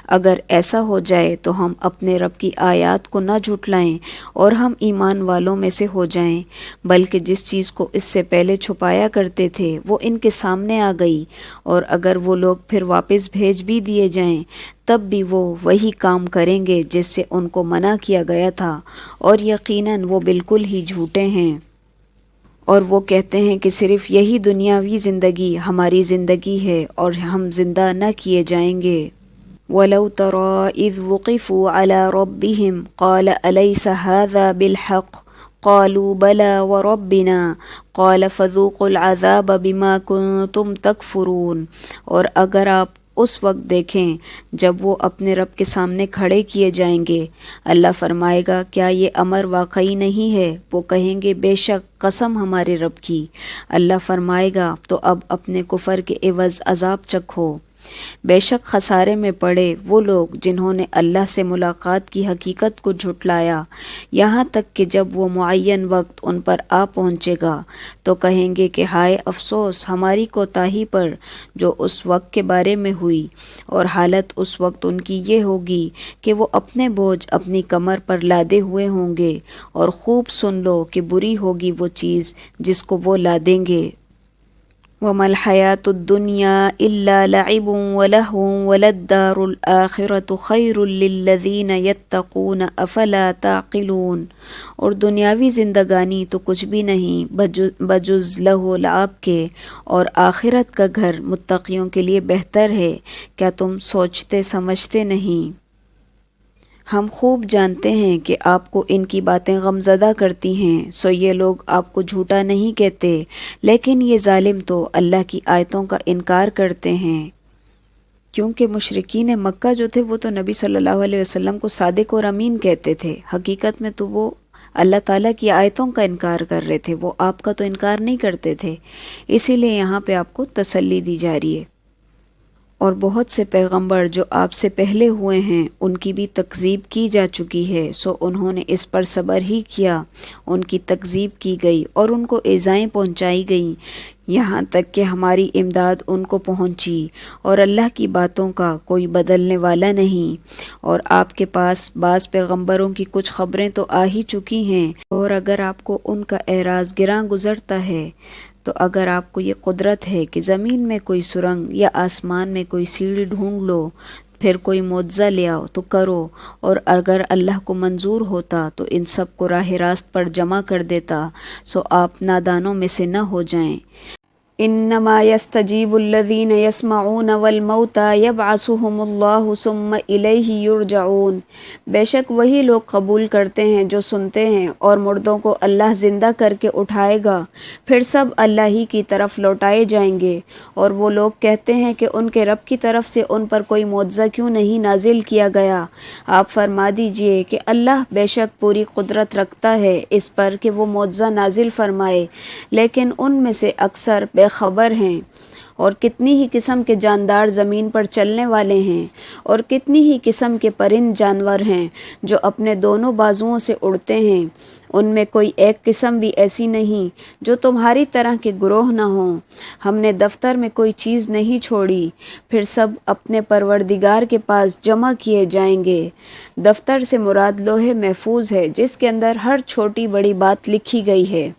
اگر ایسا ہو جائے تو ہم اپنے رب کی آیات کو نہ جھٹلائیں اور ہم ایمان والوں میں سے ہو جائیں، بلکہ جس چیز کو اس سے پہلے چھپایا کرتے تھے وہ ان کے سامنے آ گئی، اور اگر وہ لوگ پھر واپس بھیج بھی دیے جائیں تب بھی وہ وہی کام کریں گے جس سے ان کو منع کیا گیا تھا، اور یقیناً وہ بالکل ہی جھوٹے ہیں۔ اور وہ کہتے ہیں کہ صرف یہی دنیاوی زندگی ہماری زندگی ہے اور ہم زندہ نہ کیے جائیں گے۔ وَلَوْ تَرَىٰ إِذْ وُقِفُوا عَلَىٰ رَبِّهِمْ قَالَ أَلَيْسَ هَٰذَا بِالْحَقِّ قَالُوا بَلَىٰ وَرَبِّنَا قَالَ فَذُوقُوا الْعَذَابَ بِمَا كُنتُمْ تَكْفُرُونَ۔ اور اگر آپ اس وقت دیکھیں جب وہ اپنے رب کے سامنے کھڑے کیے جائیں گے، اللہ فرمائے گا کیا یہ امر واقعی نہیں ہے؟ وہ کہیں گے بے شک قسم ہمارے رب کی۔ اللہ فرمائے گا تو اب اپنے کفر کے عوض عذاب چکھو۔ بے شک خسارے میں پڑے وہ لوگ جنہوں نے اللہ سے ملاقات کی حقیقت کو جھٹلایا، یہاں تک کہ جب وہ معین وقت ان پر آ پہنچے گا تو کہیں گے کہ ہائے افسوس ہماری کوتاہی پر جو اس وقت کے بارے میں ہوئی، اور حالت اس وقت ان کی یہ ہوگی کہ وہ اپنے بوجھ اپنی کمر پر لادے ہوئے ہوں گے، اور خوب سن لو کہ بری ہوگی وہ چیز جس کو وہ لادیں گے۔ وَمَا الْحَيَاةُ الدُّنْيَا إِلَّا لَعِبٌ وَلَهْوٌ وَلَلدَّارُ الْآخِرَةُ خَيْرٌ لِلَّذِينَ يَتَّقُونَ أَفَلَا تَعْقِلُونَ، اور دنیاوی زندگانی تو کچھ بھی نہیں بجز لہو و لعب کے، اور آخرت کا گھر متقیوں کے لیے بہتر ہے، کیا تم سوچتے سمجھتے نہیں؟ ہم خوب جانتے ہیں کہ آپ کو ان کی باتیں غمزدہ کرتی ہیں، سو یہ لوگ آپ کو جھوٹا نہیں کہتے، لیکن یہ ظالم تو اللہ کی آیتوں کا انکار کرتے ہیں۔ کیونکہ مشرکین مکہ جو تھے وہ تو نبی صلی اللہ علیہ وسلم کو صادق اور امین کہتے تھے، حقیقت میں تو وہ اللہ تعالیٰ کی آیتوں کا انکار کر رہے تھے، وہ آپ کا تو انکار نہیں کرتے تھے، اسی لیے یہاں پہ آپ کو تسلی دی جا رہی ہے۔ اور بہت سے پیغمبر جو آپ سے پہلے ہوئے ہیں ان کی بھی تکذیب کی جا چکی ہے، سو انہوں نے اس پر صبر ہی کیا، ان کی تکذیب کی گئی اور ان کو ایذائیں پہنچائی گئیں، یہاں تک کہ ہماری امداد ان کو پہنچی، اور اللہ کی باتوں کا کوئی بدلنے والا نہیں۔ اور آپ کے پاس بعض پیغمبروں کی کچھ خبریں تو آ ہی چکی ہیں، اور اگر آپ کو ان کا اعراض گراں گزرتا ہے تو اگر آپ کو یہ قدرت ہے کہ زمین میں کوئی سرنگ یا آسمان میں کوئی سیڑھی ڈھونڈ لو، پھر کوئی معجزہ لے آؤ تو کرو، اور اگر اللہ کو منظور ہوتا تو ان سب کو راہ راست پر جمع کر دیتا، سو آپ نادانوں میں سے نہ ہو جائیں۔ انما یستجیب الذین یسمعون والموتى یبعثهم اللہ ثم الیہ یرجعون، بے شک وہی لوگ قبول کرتے ہیں جو سنتے ہیں، اور مردوں کو اللہ زندہ کر کے اٹھائے گا، پھر سب اللہ ہی کی طرف لوٹائے جائیں گے۔ اور وہ لوگ کہتے ہیں کہ ان کے رب کی طرف سے ان پر کوئی معجزہ کیوں نہیں نازل کیا گیا؟ آپ فرما دیجئے کہ اللہ بے شک پوری قدرت رکھتا ہے اس پر کہ وہ معجزہ نازل فرمائے، لیکن ان میں سے اکثر بے خبر ہیں۔ اور کتنی ہی قسم کے جاندار زمین پر چلنے والے ہیں، اور کتنی ہی قسم کے پرند جانور ہیں جو اپنے دونوں بازوؤں سے اڑتے ہیں، ان میں کوئی ایک قسم بھی ایسی نہیں جو تمہاری طرح کے گروہ نہ ہوں۔ ہم نے دفتر میں کوئی چیز نہیں چھوڑی، پھر سب اپنے پروردگار کے پاس جمع کیے جائیں گے۔ دفتر سے مراد لوح محفوظ ہے جس کے اندر ہر چھوٹی بڑی بات لکھی گئی ہے۔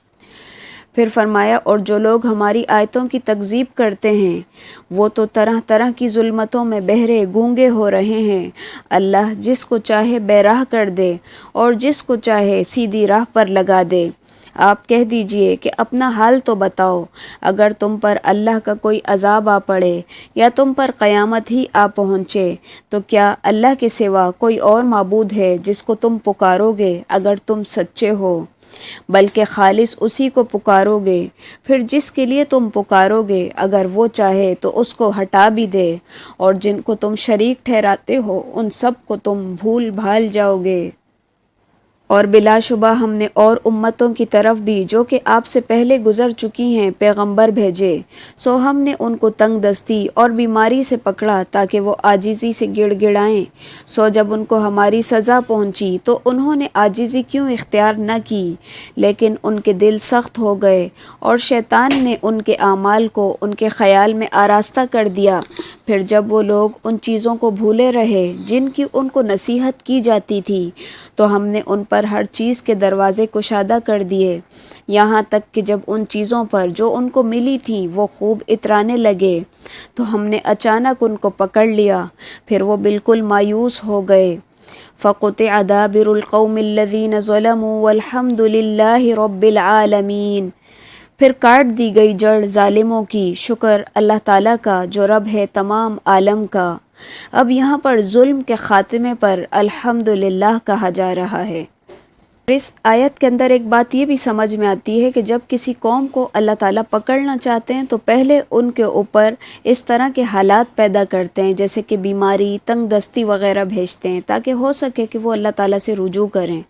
پھر فرمایا، اور جو لوگ ہماری آیتوں کی تکذیب کرتے ہیں وہ تو طرح طرح کی ظلمتوں میں بہرے گونگے ہو رہے ہیں۔ اللہ جس کو چاہے بے راہ کر دے اور جس کو چاہے سیدھی راہ پر لگا دے۔ آپ کہہ دیجئے کہ اپنا حال تو بتاؤ، اگر تم پر اللہ کا کوئی عذاب آ پڑے یا تم پر قیامت ہی آ پہنچے تو کیا اللہ کے سوا کوئی اور معبود ہے جس کو تم پکارو گے اگر تم سچے ہو؟ بلکہ خالص اسی کو پکارو گے، پھر جس کے لیے تم پکارو گے اگر وہ چاہے تو اس کو ہٹا بھی دے، اور جن کو تم شریک ٹھہراتے ہو ان سب کو تم بھول بھال جاؤ گے۔ اور بلا شبہ ہم نے اور امتوں کی طرف بھی جو کہ آپ سے پہلے گزر چکی ہیں پیغمبر بھیجے، سو ہم نے ان کو تنگ دستی اور بیماری سے پکڑا تاکہ وہ عاجزی سے گڑ گڑائیں، سو جب ان کو ہماری سزا پہنچی تو انہوں نے عاجزی کیوں اختیار نہ کی، لیکن ان کے دل سخت ہو گئے، اور شیطان نے ان کے اعمال کو ان کے خیال میں آراستہ کر دیا۔ پھر جب وہ لوگ ان چیزوں کو بھولے رہے جن کی ان کو نصیحت کی جاتی تھی تو ہم نے ان پر ہر چیز کے دروازے کشادہ کر دیے، یہاں تک کہ جب ان چیزوں پر جو ان کو ملی تھی وہ خوب اترانے لگے تو ہم نے اچانک ان کو پکڑ لیا، پھر وہ بالکل مایوس ہو گئے۔ فَقُطِعَ دَابِرُ الْقَوْمِ الَّذِينَ ظَلَمُوا وَالْحَمْدُ لِلَّهِ رَبِّ الْعَالَمِينَ، پھر کاٹ دی گئی جڑ ظالموں کی، شکر اللہ تعالیٰ کا جو رب ہے تمام عالم کا۔ اب یہاں پر ظلم کے خاتمے پر الحمدللہ کہا جا رہا ہے۔ اس آیت کے اندر ایک بات یہ بھی سمجھ میں آتی ہے کہ جب کسی قوم کو اللہ تعالیٰ پکڑنا چاہتے ہیں تو پہلے ان کے اوپر اس طرح کے حالات پیدا کرتے ہیں، جیسے کہ بیماری، تنگ دستی وغیرہ بھیجتے ہیں تاکہ ہو سکے کہ وہ اللہ تعالیٰ سے رجوع کریں۔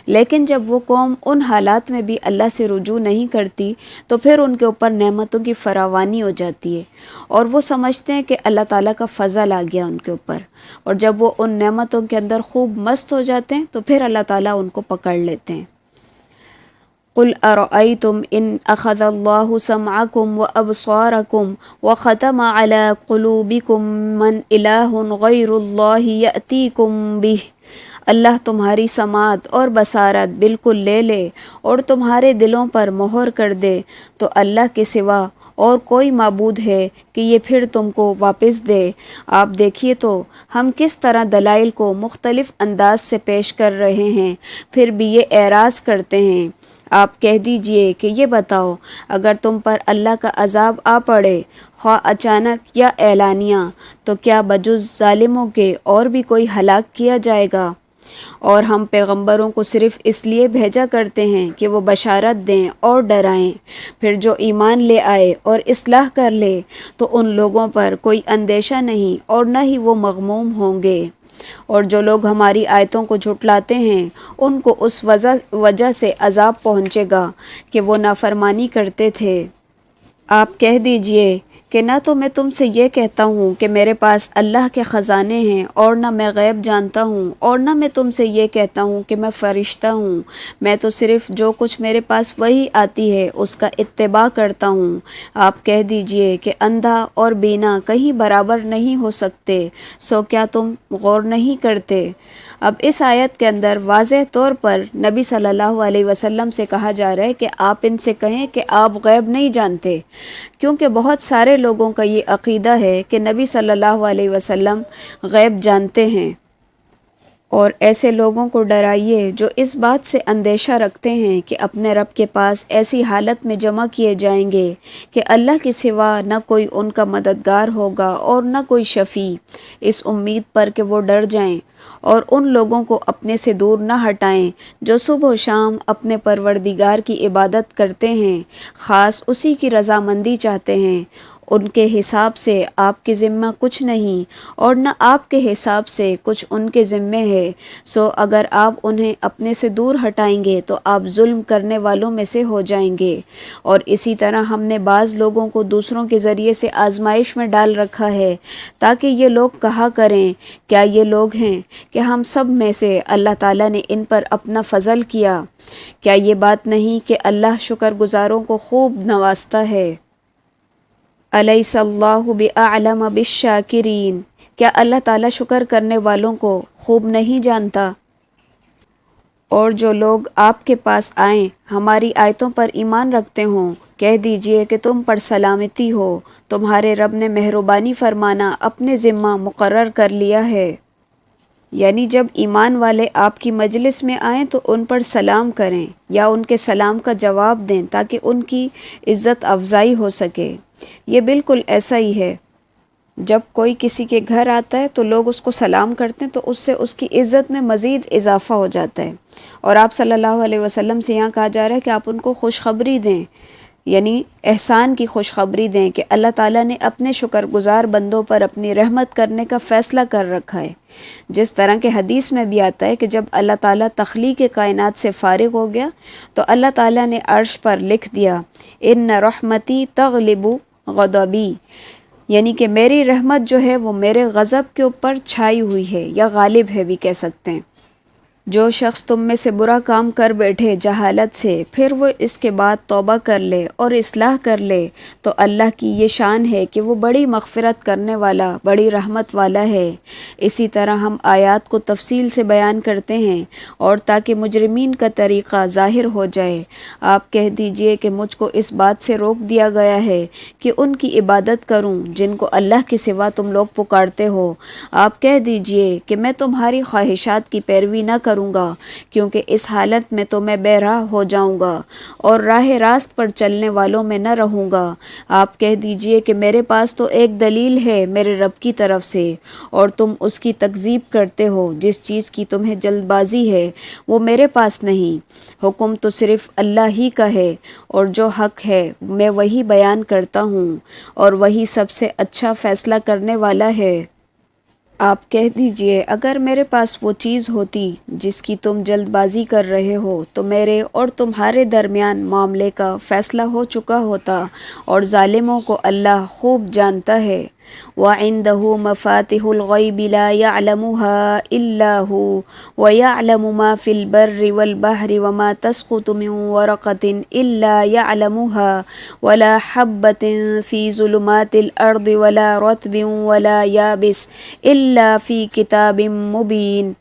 لیکن جب وہ قوم ان حالات میں بھی اللہ سے رجوع نہیں کرتی تو پھر ان کے اوپر نعمتوں کی فراوانی ہو جاتی ہے، اور وہ سمجھتے ہیں کہ اللہ تعالیٰ کا فضل آ گیا ان کے اوپر، اور جب وہ ان نعمتوں کے اندر خوب مست ہو جاتے ہیں تو پھر اللہ تعالیٰ ان کو پکڑ لیتے ہیں۔ قُلْ أَرَأَيْتُمْ إِنْ أَخَذَ اللَّهُ سَمْعَكُمْ وَأَبْصَارَكُمْ وَخَتَمَ عَلَى قُلُوبِكُمْ مَنْ إِلَٰهٌ غَيْرُ اللَّهِ يَأْتِيكُمْ بِهِ، اللہ تمہاری سماعت اور بصارت بالکل لے لے اور تمہارے دلوں پر مہر کر دے تو اللہ کے سوا اور کوئی معبود ہے کہ یہ پھر تم کو واپس دے۔ آپ دیکھیے تو ہم کس طرح دلائل کو مختلف انداز سے پیش کر رہے ہیں، پھر بھی یہ اعراض کرتے ہیں۔ آپ کہہ دیجئے کہ یہ بتاؤ، اگر تم پر اللہ کا عذاب آ پڑے، خواہ اچانک یا اعلانیہ، تو کیا بجز ظالموں کے اور بھی کوئی ہلاک کیا جائے گا؟ اور ہم پیغمبروں کو صرف اس لیے بھیجا کرتے ہیں کہ وہ بشارت دیں اور ڈرائیں، پھر جو ایمان لے آئے اور اصلاح کر لے تو ان لوگوں پر کوئی اندیشہ نہیں اور نہ ہی وہ مغموم ہوں گے۔ اور جو لوگ ہماری آیتوں کو جھٹلاتے ہیں ان کو اس وجہ سے عذاب پہنچے گا کہ وہ نافرمانی کرتے تھے۔ آپ کہہ دیجئے کہ نہ تو میں تم سے یہ کہتا ہوں کہ میرے پاس اللہ کے خزانے ہیں اور نہ میں غیب جانتا ہوں، اور نہ میں تم سے یہ کہتا ہوں کہ میں فرشتہ ہوں، میں تو صرف جو کچھ میرے پاس وحی آتی ہے اس کا اتباع کرتا ہوں۔ آپ کہہ دیجئے کہ اندھا اور بینا کہیں برابر نہیں ہو سکتے، سو کیا تم غور نہیں کرتے؟ اب اس آیت کے اندر واضح طور پر نبی صلی اللہ علیہ وسلم سے کہا جا رہا ہے کہ آپ ان سے کہیں کہ آپ غیب نہیں جانتے، کیونکہ بہت سارے لوگوں کا یہ عقیدہ ہے کہ نبی صلی اللہ علیہ وسلم غیب جانتے ہیں۔ اور ایسے لوگوں کو ڈرائیے جو اس بات سے اندیشہ رکھتے ہیں کہ اپنے رب کے پاس ایسی حالت میں جمع کیے جائیں گے کہ اللہ کے سوا نہ کوئی ان کا مددگار ہوگا اور نہ کوئی شفیع، اس امید پر کہ وہ ڈر جائیں اور ان لوگوں کو اپنے سے دور نہ ہٹائیں جو صبح و شام اپنے پروردگار کی عبادت کرتے ہیں، خاص اسی کی رضامندی چاہتے ہیں۔ ان کے حساب سے آپ کے ذمہ کچھ نہیں اور نہ آپ کے حساب سے کچھ ان کے ذمہ ہے، سو اگر آپ انہیں اپنے سے دور ہٹائیں گے تو آپ ظلم کرنے والوں میں سے ہو جائیں گے۔ اور اسی طرح ہم نے بعض لوگوں کو دوسروں کے ذریعے سے آزمائش میں ڈال رکھا ہے تاکہ یہ لوگ کہا کریں کیا یہ لوگ ہیں کہ ہم سب میں سے اللہ تعالیٰ نے ان پر اپنا فضل کیا؟ کیا یہ بات نہیں کہ اللہ شکر گزاروں کو خوب نوازتا ہے؟ الیس اللہ بأعلم بالشاکرین، کیا اللہ تعالیٰ شکر کرنے والوں کو خوب نہیں جانتا؟ اور جو لوگ آپ کے پاس آئیں ہماری آیتوں پر ایمان رکھتے ہوں، کہہ دیجئے کہ تم پر سلامتی ہو، تمہارے رب نے مہربانی فرمانا اپنے ذمہ مقرر کر لیا ہے۔ یعنی جب ایمان والے آپ کی مجلس میں آئیں تو ان پر سلام کریں یا ان کے سلام کا جواب دیں تاکہ ان کی عزت افزائی ہو سکے۔ یہ بالکل ایسا ہی ہے، جب کوئی کسی کے گھر آتا ہے تو لوگ اس کو سلام کرتے ہیں تو اس سے اس کی عزت میں مزید اضافہ ہو جاتا ہے۔ اور آپ صلی اللہ علیہ وسلم سے یہاں کہا جا رہا ہے کہ آپ ان کو خوشخبری دیں، یعنی احسان کی خوشخبری دیں کہ اللہ تعالیٰ نے اپنے شکر گزار بندوں پر اپنی رحمت کرنے کا فیصلہ کر رکھا ہے۔ جس طرح کہ حدیث میں بھی آتا ہے کہ جب اللہ تعالیٰ تخلیق کائنات سے فارغ ہو گیا تو اللہ تعالیٰ نے عرش پر لکھ دیا ان رحمتی تغلب غضبی، یعنی کہ میری رحمت جو ہے وہ میرے غضب کے اوپر چھائی ہوئی ہے یا غالب ہے بھی کہہ سکتے ہیں۔ جو شخص تم میں سے برا کام کر بیٹھے جہالت سے، پھر وہ اس کے بعد توبہ کر لے اور اصلاح کر لے تو اللہ کی یہ شان ہے کہ وہ بڑی مغفرت کرنے والا، بڑی رحمت والا ہے۔ اسی طرح ہم آیات کو تفصیل سے بیان کرتے ہیں اور تاکہ مجرمین کا طریقہ ظاہر ہو جائے۔ آپ کہہ دیجئے کہ مجھ کو اس بات سے روک دیا گیا ہے کہ ان کی عبادت کروں جن کو اللہ کے سوا تم لوگ پکارتے ہو۔ آپ کہہ دیجئے کہ میں تمہاری خواہشات کی پیروی نہ کروں گا، کیونکہ اس حالت میں تو میں بے راہ ہو جاؤں گا اور راہ راست پر چلنے والوں میں نہ رہوں گا۔ آپ کہہ دیجئے کہ میرے پاس تو ایک دلیل ہے میرے رب کی طرف سے اور تم اس کی تکذیب کرتے ہو، جس چیز کی تمہیں جلد بازی ہے وہ میرے پاس نہیں، حکم تو صرف اللہ ہی کا ہے اور جو حق ہے میں وہی بیان کرتا ہوں اور وہی سب سے اچھا فیصلہ کرنے والا ہے۔ آپ کہہ دیجئے اگر میرے پاس وہ چیز ہوتی جس کی تم جلد بازی کر رہے ہو تو میرے اور تمہارے درمیان معاملے کا فیصلہ ہو چکا ہوتا، اور ظالموں کو اللہ خوب جانتا ہے۔ وَعِندَهُ مَفَاتِحُ الْغَيْبِ لَا يَعْلَمُهَا إِلَّا هُوَ وَيَعْلَمُ مَا فِي الْبَرِّ وَالْبَحْرِ وَمَا تَسْقُطُ مِنْ وَرَقَةٍ إِلَّا يَعْلَمُهَا وَلَا حَبَّةٍ فِي ظُلُمَاتِ الْأَرْضِ وَلَا رَطْبٍ وَلَا يَابِسٍ إِلَّا فِي كِتَابٍ مُبِينٍ۔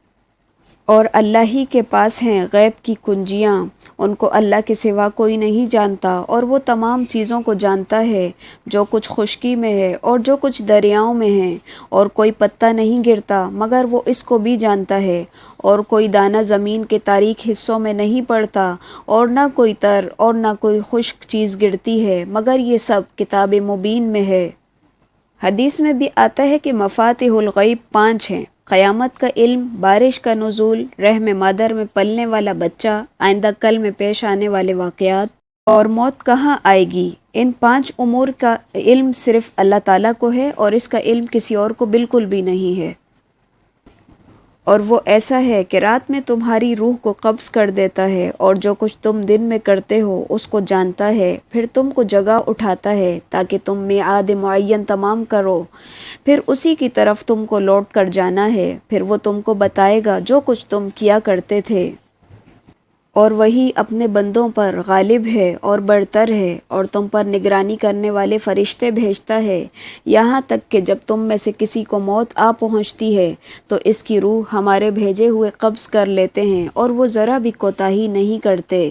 اور اللہ ہی کے پاس ہیں غیب کی کنجیاں، ان کو اللہ کے سوا کوئی نہیں جانتا، اور وہ تمام چیزوں کو جانتا ہے جو کچھ خشکی میں ہے اور جو کچھ دریاؤں میں ہے، اور کوئی پتا نہیں گرتا مگر وہ اس کو بھی جانتا ہے، اور کوئی دانہ زمین کے تاریک حصوں میں نہیں پڑتا، اور نہ کوئی تر اور نہ کوئی خشک چیز گرتی ہے مگر یہ سب کتاب مبین میں ہے۔ حدیث میں بھی آتا ہے کہ مفاتیح الغیب 5 ہیں: قیامت کا علم، بارش کا نزول، رحم مادر میں پلنے والا بچہ، آئندہ کل میں پیش آنے والے واقعات، اور موت کہاں آئے گی۔ ان 5 امور کا علم صرف اللہ تعالیٰ کو ہے، اور اس کا علم کسی اور کو بالکل بھی نہیں ہے۔ اور وہ ایسا ہے کہ رات میں تمہاری روح کو قبض کر دیتا ہے، اور جو کچھ تم دن میں کرتے ہو اس کو جانتا ہے، پھر تم کو جگہ اٹھاتا ہے تاکہ تم میعاد معین تمام کرو، پھر اسی کی طرف تم کو لوٹ کر جانا ہے، پھر وہ تم کو بتائے گا جو کچھ تم کیا کرتے تھے۔ اور وہی اپنے بندوں پر غالب ہے اور برتر ہے، اور تم پر نگرانی کرنے والے فرشتے بھیجتا ہے، یہاں تک کہ جب تم میں سے کسی کو موت آ پہنچتی ہے تو اس کی روح ہمارے بھیجے ہوئے قبض کر لیتے ہیں، اور وہ ذرا بھی کوتاہی نہیں کرتے۔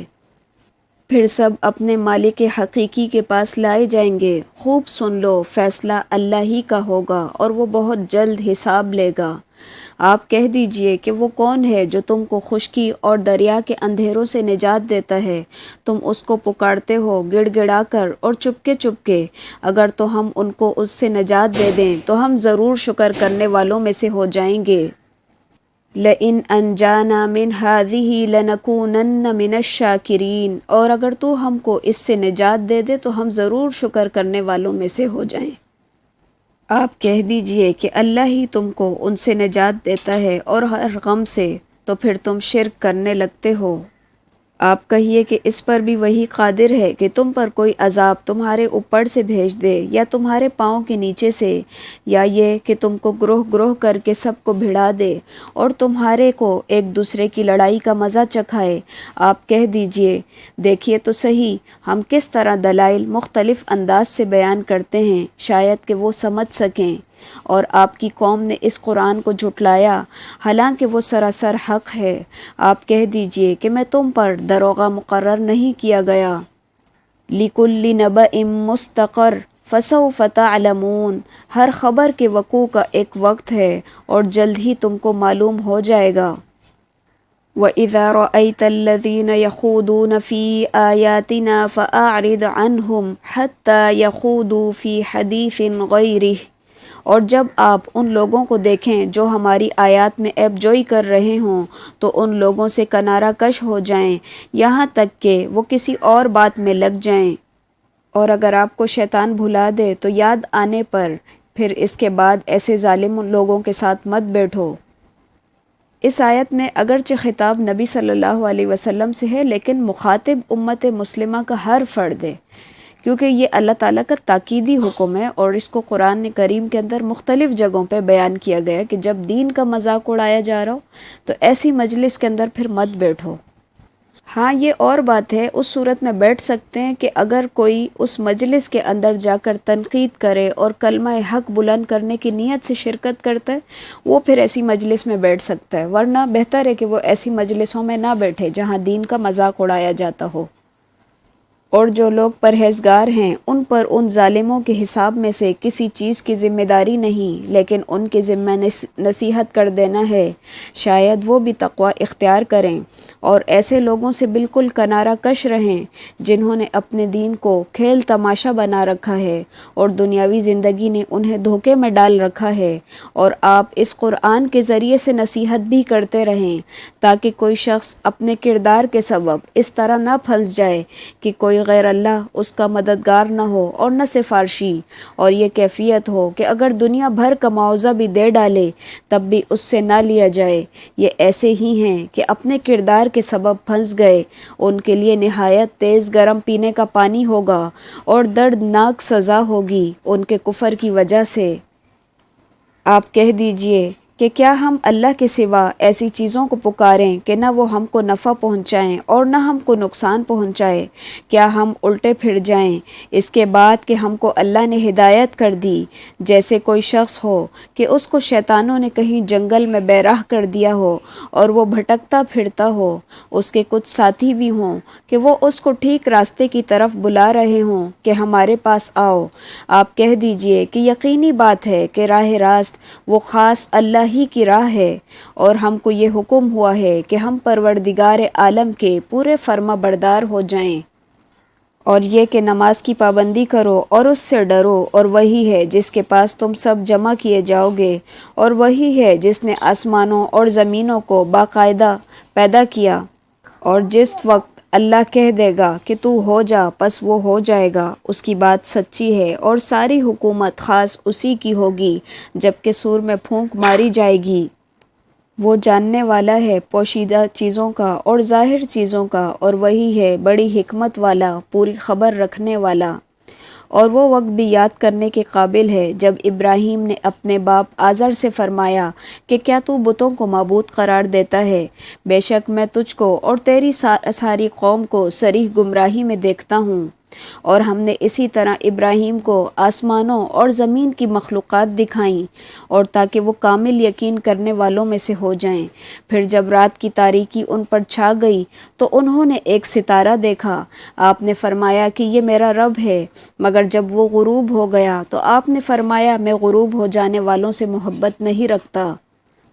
پھر سب اپنے مالک حقیقی کے پاس لائے جائیں گے۔ خوب سن لو، فیصلہ اللہ ہی کا ہوگا، اور وہ بہت جلد حساب لے گا۔ آپ کہہ دیجئے کہ وہ کون ہے جو تم کو خشکی اور دریا کے اندھیروں سے نجات دیتا ہے؟ تم اس کو پکارتے ہو گڑ گڑا کر اور چپکے چپکے۔ اگر تو ہم ان کو اس سے نجات دے دیں تو ہم ضرور شکر کرنے والوں میں سے ہو جائیں گے۔ لَإِنْ أَنْجَانَا مِنْ هَٰذِهِ لَنَكُونَنَّ مِنَ الشَّاكِرِينَ، اور اگر تو ہم کو اس سے نجات دے دے تو ہم ضرور شکر کرنے والوں میں سے ہو جائیں۔ آپ کہہ دیجئے کہ اللہ ہی تم کو ان سے نجات دیتا ہے اور ہر غم سے، تو پھر تم شرک کرنے لگتے ہو۔ آپ کہیے کہ اس پر بھی وہی قادر ہے کہ تم پر کوئی عذاب تمہارے اوپر سے بھیج دے یا تمہارے پاؤں کے نیچے سے، یا یہ کہ تم کو گروہ گروہ کر کے سب کو بھڑا دے اور تمہارے کو ایک دوسرے کی لڑائی کا مزہ چکھائے۔ آپ کہہ دیجئے، دیکھیے تو صحیح ہم کس طرح دلائل مختلف انداز سے بیان کرتے ہیں، شاید کہ وہ سمجھ سکیں۔ اور آپ کی قوم نے اس قرآن کو جھٹلایا، حالانکہ وہ سراسر حق ہے۔ آپ کہہ دیجئے کہ میں تم پر دروغہ مقرر نہیں کیا گیا۔ لِكُلِّ نَبَإٍ مُسْتَقَرٌّ فَسَوْفَ تَعْلَمُونَ، ہر خبر کے وقوع کا ایک وقت ہے اور جلد ہی تم کو معلوم ہو جائے گا۔ وَإِذَا رَأَيْتَ الَّذِينَ يَخُوضُونَ فِي آيَاتِنَا فَأَعْرِضْ عَنْهُمْ حَتَّى يَخُوضُوا فِي حَدِيثٍ غَيْرِهِ، اور جب آپ ان لوگوں کو دیکھیں جو ہماری آیات میں عیب جوئی کر رہے ہوں تو ان لوگوں سے کنارہ کش ہو جائیں، یہاں تک کہ وہ کسی اور بات میں لگ جائیں۔ اور اگر آپ کو شیطان بھلا دے تو یاد آنے پر پھر اس کے بعد ایسے ظالم لوگوں کے ساتھ مت بیٹھو۔ اس آیت میں اگرچہ خطاب نبی صلی اللہ علیہ وسلم سے ہے، لیکن مخاطب امت مسلمہ کا ہر فرد ہے، کیونکہ یہ اللہ تعالیٰ کا تاکیدی حکم ہے، اور اس کو قرآن کریم کے اندر مختلف جگہوں پہ بیان کیا گیا کہ جب دین کا مذاق اڑایا جا رہا ہو تو ایسی مجلس کے اندر پھر مت بیٹھو۔ ہاں یہ اور بات ہے، اس صورت میں بیٹھ سکتے ہیں کہ اگر کوئی اس مجلس کے اندر جا کر تنقید کرے اور کلمہ حق بلند کرنے کی نیت سے شرکت کرتا ہے، وہ پھر ایسی مجلس میں بیٹھ سکتا ہے، ورنہ بہتر ہے کہ وہ ایسی مجلسوں میں نہ بیٹھے جہاں دین کا مذاق اڑایا جاتا ہو۔ اور جو لوگ پرہیزگار ہیں ان پر ان ظالموں کے حساب میں سے کسی چیز کی ذمہ داری نہیں، لیکن ان کے ذمہ نصیحت کر دینا ہے، شاید وہ بھی تقوی اختیار کریں، اور ایسے لوگوں سے بالکل کنارہ کش رہیں جنہوں نے اپنے دین کو کھیل تماشا بنا رکھا ہے اور دنیاوی زندگی نے انہیں دھوکے میں ڈال رکھا ہے۔ اور آپ اس قرآن کے ذریعے سے نصیحت بھی کرتے رہیں تاکہ کوئی شخص اپنے کردار کے سبب اس طرح نہ پھنس جائے کہ کوئی غیر اللہ اس کا مددگار نہ ہو اور نہ سفارشی، اور یہ کیفیت ہو کہ اگر دنیا بھر کا معاوضہ بھی دے ڈالے تب بھی اس سے نہ لیا جائے۔ یہ ایسے ہی ہیں کہ اپنے کردار کے سبب پھنس گئے، ان کے لیے نہایت تیز گرم پینے کا پانی ہوگا اور دردناک سزا ہوگی ان کے کفر کی وجہ سے۔ آپ کہہ دیجئے کہ کیا ہم اللہ کے سوا ایسی چیزوں کو پکاریں کہ نہ وہ ہم کو نفع پہنچائیں اور نہ ہم کو نقصان پہنچائے؟ کیا ہم الٹے پھر جائیں اس کے بعد کہ ہم کو اللہ نے ہدایت کر دی؟ جیسے کوئی شخص ہو کہ اس کو شیطانوں نے کہیں جنگل میں بے راہ کر دیا ہو اور وہ بھٹکتا پھرتا ہو، اس کے کچھ ساتھی بھی ہوں کہ وہ اس کو ٹھیک راستے کی طرف بلا رہے ہوں کہ ہمارے پاس آؤ۔ آپ کہہ دیجئے کہ یقینی بات ہے کہ راہ راست وہ خاص اللہ ہی کی راہ ہے، اور ہم کو یہ حکم ہوا ہے کہ ہم پروردگار عالم کے پورے فرما بردار ہو جائیں، اور یہ کہ نماز کی پابندی کرو اور اس سے ڈرو، اور وہی ہے جس کے پاس تم سب جمع کیے جاؤ گے، اور وہی ہے جس نے آسمانوں اور زمینوں کو باقاعدہ پیدا کیا، اور جس وقت اللہ کہہ دے گا کہ تو ہو جا پس وہ ہو جائے گا، اس کی بات سچی ہے، اور ساری حکومت خاص اسی کی ہوگی جب کہ سور میں پھونک ماری جائے گی۔ وہ جاننے والا ہے پوشیدہ چیزوں کا اور ظاہر چیزوں کا، اور وہی ہے بڑی حکمت والا، پوری خبر رکھنے والا۔ اور وہ وقت بھی یاد کرنے کے قابل ہے جب ابراہیم نے اپنے باپ آزر سے فرمایا کہ کیا تو بتوں کو معبود قرار دیتا ہے؟ بے شک میں تجھ کو اور تیری ساری قوم کو صریح گمراہی میں دیکھتا ہوں۔ اور ہم نے اسی طرح ابراہیم کو آسمانوں اور زمین کی مخلوقات دکھائیں، اور تاکہ وہ کامل یقین کرنے والوں میں سے ہو جائیں۔ پھر جب رات کی تاریکی ان پر چھا گئی تو انہوں نے ایک ستارہ دیکھا۔ آپ نے فرمایا کہ یہ میرا رب ہے، مگر جب وہ غروب ہو گیا تو آپ نے فرمایا میں غروب ہو جانے والوں سے محبت نہیں رکھتا۔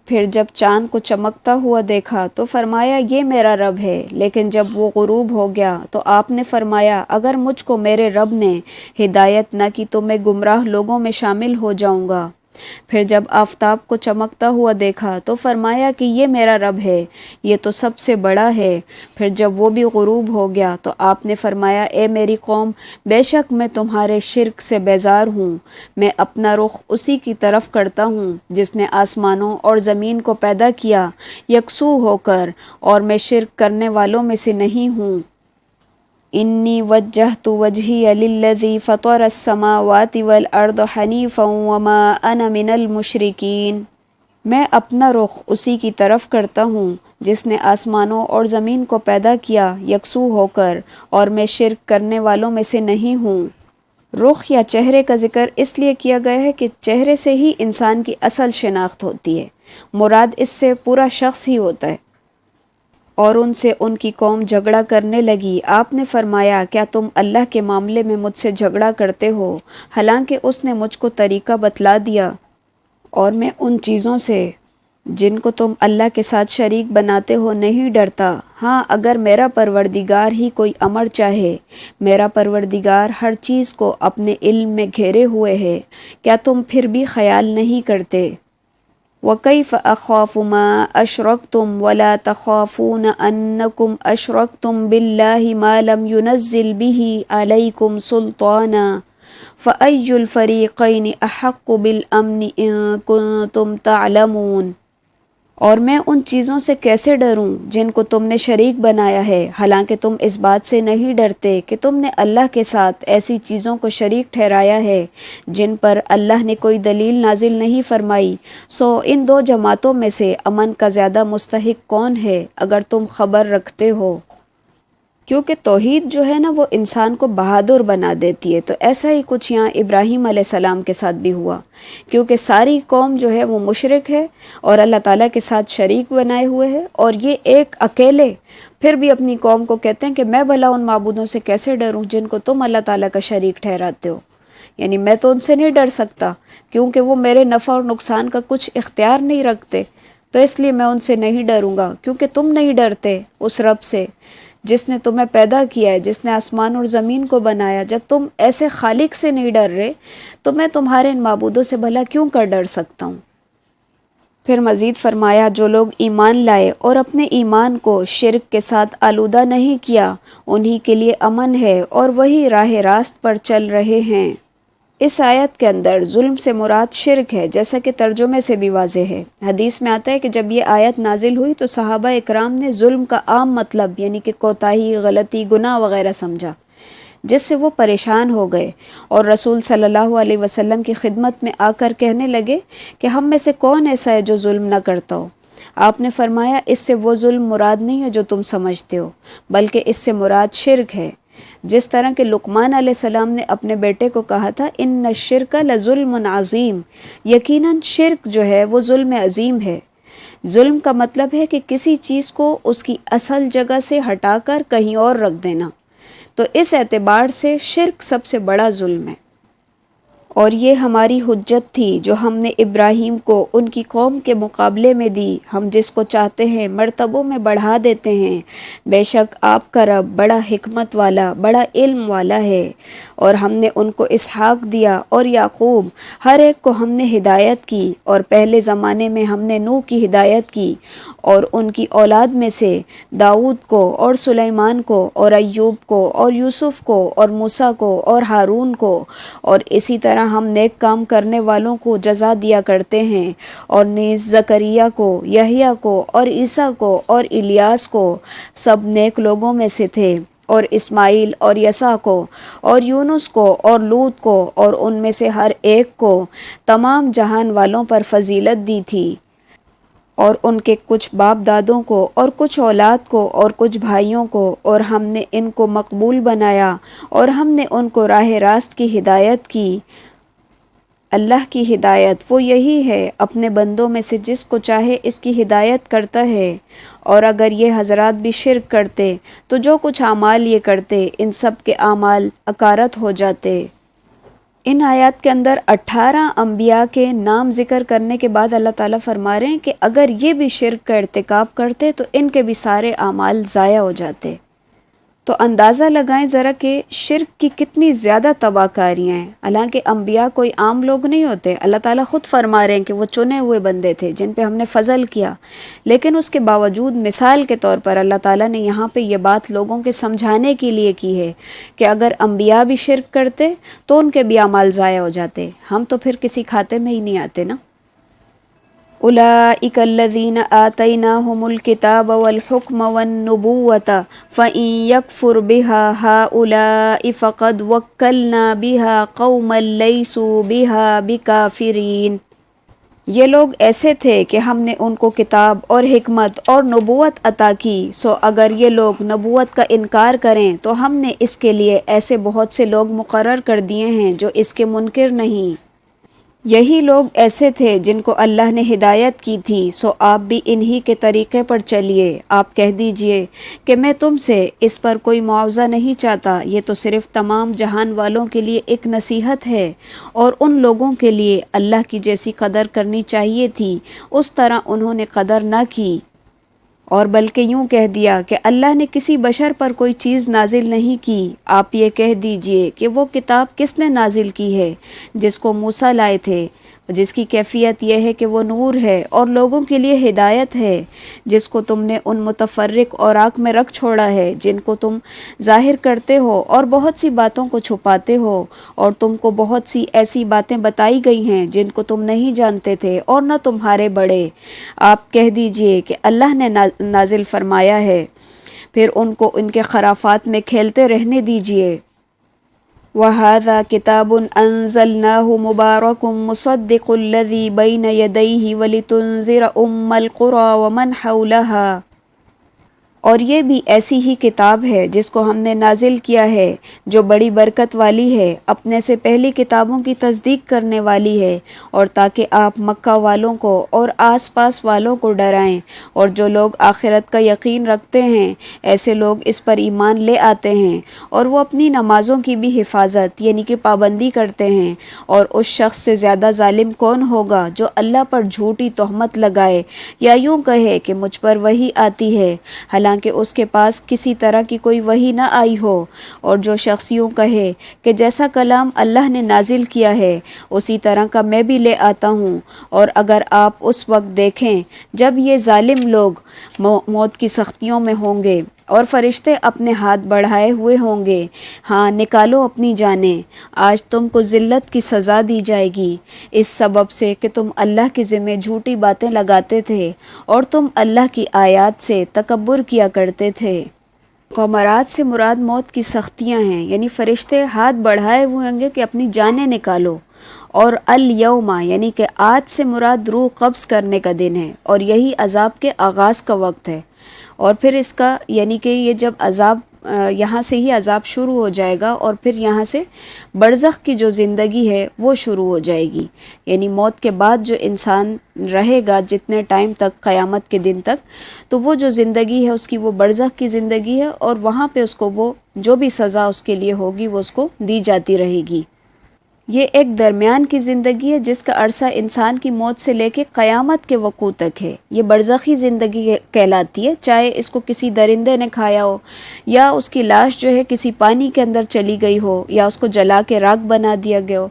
پھر جب چاند کو چمکتا ہوا دیکھا تو فرمایا یہ میرا رب ہے، لیکن جب وہ غروب ہو گیا تو آپ نے فرمایا اگر مجھ کو میرے رب نے ہدایت نہ کی تو میں گمراہ لوگوں میں شامل ہو جاؤں گا۔ پھر جب آفتاب کو چمکتا ہوا دیکھا تو فرمایا کہ یہ میرا رب ہے، یہ تو سب سے بڑا ہے۔ پھر جب وہ بھی غروب ہو گیا تو آپ نے فرمایا اے میری قوم، بے شک میں تمہارے شرک سے بیزار ہوں، میں اپنا رخ اسی کی طرف کرتا ہوں جس نے آسمانوں اور زمین کو پیدا کیا یکسو ہو کر، اور میں شرک کرنے والوں میں سے نہیں ہوں۔ انی وجہت وجہی للذی فطر السماوات والارض حنیفا وما انا من المشرکین، میں اپنا رخ اسی کی طرف کرتا ہوں جس نے آسمانوں اور زمین کو پیدا کیا یکسو ہو کر، اور میں شرک کرنے والوں میں سے نہیں ہوں۔ رخ یا چہرے کا ذکر اس لیے کیا گیا ہے کہ چہرے سے ہی انسان کی اصل شناخت ہوتی ہے، مراد اس سے پورا شخص ہی ہوتا ہے۔ اور ان سے ان کی قوم جھگڑا کرنے لگی۔ آپ نے فرمایا کیا تم اللہ کے معاملے میں مجھ سے جھگڑا کرتے ہو، حالانکہ اس نے مجھ کو طریقہ بتلا دیا، اور میں ان چیزوں سے جن کو تم اللہ کے ساتھ شریک بناتے ہو نہیں ڈرتا۔ ہاں اگر میرا پروردگار ہی کوئی امر چاہے، میرا پروردگار ہر چیز کو اپنے علم میں گھیرے ہوئے ہے، کیا تم پھر بھی خیال نہیں کرتے؟ وَكَيْفَ أَخَافُ مَا أَشْرَكْتُمْ وَلَا تَخَافُونَ أَنَّكُمْ أَشْرَكْتُمْ بِاللَّهِ مَا لَمْ يُنَزِّلْ بِهِ عَلَيْكُمْ سُلْطَانًا فَأَيُّ الْفَرِيقَيْنِ أَحَقُّ بِالْأَمْنِ إِن كُنتُمْ تَعْلَمُونَ۔ اور میں ان چیزوں سے کیسے ڈروں جن کو تم نے شریک بنایا ہے، حالانکہ تم اس بات سے نہیں ڈرتے کہ تم نے اللہ کے ساتھ ایسی چیزوں کو شریک ٹھہرایا ہے جن پر اللہ نے کوئی دلیل نازل نہیں فرمائی۔ سو ان دو جماعتوں میں سے امن کا زیادہ مستحق کون ہے اگر تم خبر رکھتے ہو؟ کیونکہ توحید جو ہے نا وہ انسان کو بہادر بنا دیتی ہے، تو ایسا ہی کچھ یہاں ابراہیم علیہ السلام کے ساتھ بھی ہوا، کیونکہ ساری قوم جو ہے وہ مشرک ہے اور اللہ تعالیٰ کے ساتھ شریک بنائے ہوئے ہے، اور یہ ایک اکیلے پھر بھی اپنی قوم کو کہتے ہیں کہ میں بھلا ان معبودوں سے کیسے ڈروں جن کو تم اللہ تعالیٰ کا شریک ٹھہراتے ہو، یعنی میں تو ان سے نہیں ڈر سکتا کیونکہ وہ میرے نفع اور نقصان کا کچھ اختیار نہیں رکھتے، تو اس لیے میں ان سے نہیں ڈروں گا، کیونکہ تم نہیں ڈرتے اس رب سے جس نے تمہیں پیدا کیا ہے، جس نے آسمان اور زمین کو بنایا۔ جب تم ایسے خالق سے نہیں ڈر رہے تو میں تمہارے ان معبودوں سے بھلا کیوں کر ڈر سکتا ہوں؟ پھر مزید فرمایا جو لوگ ایمان لائے اور اپنے ایمان کو شرک کے ساتھ آلودہ نہیں کیا انہی کے لیے امن ہے اور وہی راہ راست پر چل رہے ہیں۔ اس آیت کے اندر ظلم سے مراد شرک ہے، جیسا کہ ترجمے سے بھی واضح ہے۔ حدیث میں آتا ہے کہ جب یہ آیت نازل ہوئی تو صحابہ اکرام نے ظلم کا عام مطلب یعنی کہ کوتاہی، غلطی، گناہ وغیرہ سمجھا، جس سے وہ پریشان ہو گئے اور رسول صلی اللہ علیہ وسلم کی خدمت میں آ کر کہنے لگے کہ ہم میں سے کون ایسا ہے جو ظلم نہ کرتا ہو؟ آپ نے فرمایا اس سے وہ ظلم مراد نہیں ہے جو تم سمجھتے ہو، بلکہ اس سے مراد شرک ہے۔ جس طرح کہ لقمان علیہ السلام نے اپنے بیٹے کو کہا تھا ان الشرک لظلم عظیم، یقیناً شرک جو ہے وہ ظلم عظیم ہے۔ ظلم کا مطلب ہے کہ کسی چیز کو اس کی اصل جگہ سے ہٹا کر کہیں اور رکھ دینا، تو اس اعتبار سے شرک سب سے بڑا ظلم ہے۔ اور یہ ہماری حجت تھی جو ہم نے ابراہیم کو ان کی قوم کے مقابلے میں دی، ہم جس کو چاہتے ہیں مرتبوں میں بڑھا دیتے ہیں۔ بے شک آپ کا رب بڑا حکمت والا، بڑا علم والا ہے۔ اور ہم نے ان کو اسحاق دیا اور یعقوب، ہر ایک کو ہم نے ہدایت کی، اور پہلے زمانے میں ہم نے نوح کی ہدایت کی، اور ان کی اولاد میں سے داؤد کو اور سلیمان کو اور ایوب کو اور یوسف کو اور موسیٰ کو اور ہارون کو، اور اسی طرح ہم نیک کام کرنے والوں کو جزا دیا کرتے ہیں۔ اور نیز زکریا کو، یحییٰ کو اور عیسیٰ کو اور الیاس کو، سب نیک لوگوں میں سے تھے، اور اسماعیل اور یسع کو اور یونس کو اور لوط کو، اور ان میں سے ہر ایک کو تمام جہان والوں پر فضیلت دی تھی، اور ان کے کچھ باپ دادوں کو اور کچھ اولاد کو اور کچھ بھائیوں کو، اور ہم نے ان کو مقبول بنایا، اور ہم نے ان کو راہ راست کی ہدایت کی۔ اللہ کی ہدایت وہ یہی ہے، اپنے بندوں میں سے جس کو چاہے اس کی ہدایت کرتا ہے۔ اور اگر یہ حضرات بھی شرک کرتے تو جو کچھ اعمال یہ کرتے ان سب کے اعمال اکارت ہو جاتے۔ ان آیات کے اندر 18 انبیاء کے نام ذکر کرنے کے بعد اللہ تعالیٰ فرما رہے ہیں کہ اگر یہ بھی شرک کا ارتکاب کرتے تو ان کے بھی سارے اعمال ضائع ہو جاتے۔ تو اندازہ لگائیں ذرا کہ شرک کی کتنی زیادہ تباہ کاریاں ہیں۔ حالانکہ انبیاء کوئی عام لوگ نہیں ہوتے، اللہ تعالیٰ خود فرما رہے ہیں کہ وہ چنے ہوئے بندے تھے جن پہ ہم نے فضل کیا، لیکن اس کے باوجود مثال کے طور پر اللہ تعالیٰ نے یہاں پہ یہ بات لوگوں کے سمجھانے کے لیے کی ہے کہ اگر انبیاء بھی شرک کرتے تو ان کے بھی اعمال ضائع ہو جاتے، ہم تو پھر کسی کھاتے میں ہی نہیں آتے نا۔ اولئک الذین آتیناہم الکتاب والحکم والنبوۃ فإن یکفر بها ہؤلاء فقد وکلنا بها قوما لیسوا بها بکافرین۔ یہ لوگ ایسے تھے کہ ہم نے ان کو کتاب اور حکمت اور نبوت عطا کی، سو اگر یہ لوگ نبوت کا انکار کریں تو ہم نے اس کے لیے ایسے بہت سے لوگ مقرر کر دیے ہیں جو اس کے منکر نہیں۔ یہی لوگ ایسے تھے جن کو اللہ نے ہدایت کی تھی، سو آپ بھی انہی کے طریقے پر چلیے۔ آپ کہہ دیجئے کہ میں تم سے اس پر کوئی معاوضہ نہیں چاہتا، یہ تو صرف تمام جہان والوں کے لیے ایک نصیحت ہے، اور ان لوگوں کے لیے اللہ کی جیسی قدر کرنی چاہیے تھی اس طرح انہوں نے قدر نہ کی، اور بلکہ یوں کہہ دیا کہ اللہ نے کسی بشر پر کوئی چیز نازل نہیں کی۔ آپ یہ کہہ دیجئے کہ وہ کتاب کس نے نازل کی ہے جس کو موسیٰ لائے تھے، جس کی کیفیت یہ ہے کہ وہ نور ہے اور لوگوں کے لیے ہدایت ہے، جس کو تم نے ان متفرق اوراق میں رکھ چھوڑا ہے جن کو تم ظاہر کرتے ہو اور بہت سی باتوں کو چھپاتے ہو، اور تم کو بہت سی ایسی باتیں بتائی گئی ہیں جن کو تم نہیں جانتے تھے اور نہ تمہارے بڑے۔ آپ کہہ دیجئے کہ اللہ نے نازل فرمایا ہے، پھر ان کو ان کے خرافات میں کھیلتے رہنے دیجئے۔ وَهَذَا كِتَابٌ أَنزَلْنَاهُ مُبَارَكٌ مُصَدِّقُ الَّذِي بَيْنَ يَدَيْهِ وَلِتُنذِرَ أُمَّ الْقُرَىٰ وَمَنْ حَوْلَهَا۔ اور یہ بھی ایسی ہی کتاب ہے جس کو ہم نے نازل کیا ہے، جو بڑی برکت والی ہے، اپنے سے پہلی کتابوں کی تصدیق کرنے والی ہے، اور تاکہ آپ مکہ والوں کو اور آس پاس والوں کو ڈرائیں، اور جو لوگ آخرت کا یقین رکھتے ہیں ایسے لوگ اس پر ایمان لے آتے ہیں، اور وہ اپنی نمازوں کی بھی حفاظت یعنی کہ پابندی کرتے ہیں۔ اور اس شخص سے زیادہ ظالم کون ہوگا جو اللہ پر جھوٹی تہمت لگائے یا یوں کہے کہ مجھ پر وحی آتی ہے، حالانکہ اس کے پاس کسی طرح کی کوئی وحی نہ آئی ہو۔ اور جو شخص یوں کہے کہ جیسا کلام اللہ نے نازل کیا ہے اسی طرح کا میں بھی لے آتا ہوں، اور اگر آپ اس وقت دیکھیں جب یہ ظالم لوگ موت کی سختیوں میں ہوں گے اور فرشتے اپنے ہاتھ بڑھائے ہوئے ہوں گے، ہاں نکالو اپنی جانیں، آج تم کو ذلت کی سزا دی جائے گی، اس سبب سے کہ تم اللہ کے ذمہ جھوٹی باتیں لگاتے تھے اور تم اللہ کی آیات سے تکبر کیا کرتے تھے۔ غمرات سے مراد موت کی سختیاں ہیں، یعنی فرشتے ہاتھ بڑھائے ہوئے ہوں گے کہ اپنی جانیں نکالو، اور الیوم یعنی کہ آج سے مراد روح قبض کرنے کا دن ہے، اور یہی عذاب کے آغاز کا وقت ہے۔ اور پھر اس کا یعنی کہ یہ جب عذاب یہاں سے ہی عذاب شروع ہو جائے گا، اور پھر یہاں سے برزخ کی جو زندگی ہے وہ شروع ہو جائے گی، یعنی موت کے بعد جو انسان رہے گا جتنے ٹائم تک، قیامت کے دن تک، تو وہ جو زندگی ہے اس کی وہ برزخ کی زندگی ہے، اور وہاں پہ اس کو وہ جو بھی سزا اس کے لیے ہوگی وہ اس کو دی جاتی رہے گی۔ یہ ایک درمیان کی زندگی ہے جس کا عرصہ انسان کی موت سے لے کے قیامت کے وقوع تک ہے۔ یہ برزخی زندگی کہلاتی ہے، چاہے اس کو کسی درندے نے کھایا ہو، یا اس کی لاش جو ہے کسی پانی کے اندر چلی گئی ہو، یا اس کو جلا کے راکھ بنا دیا گیا ہو،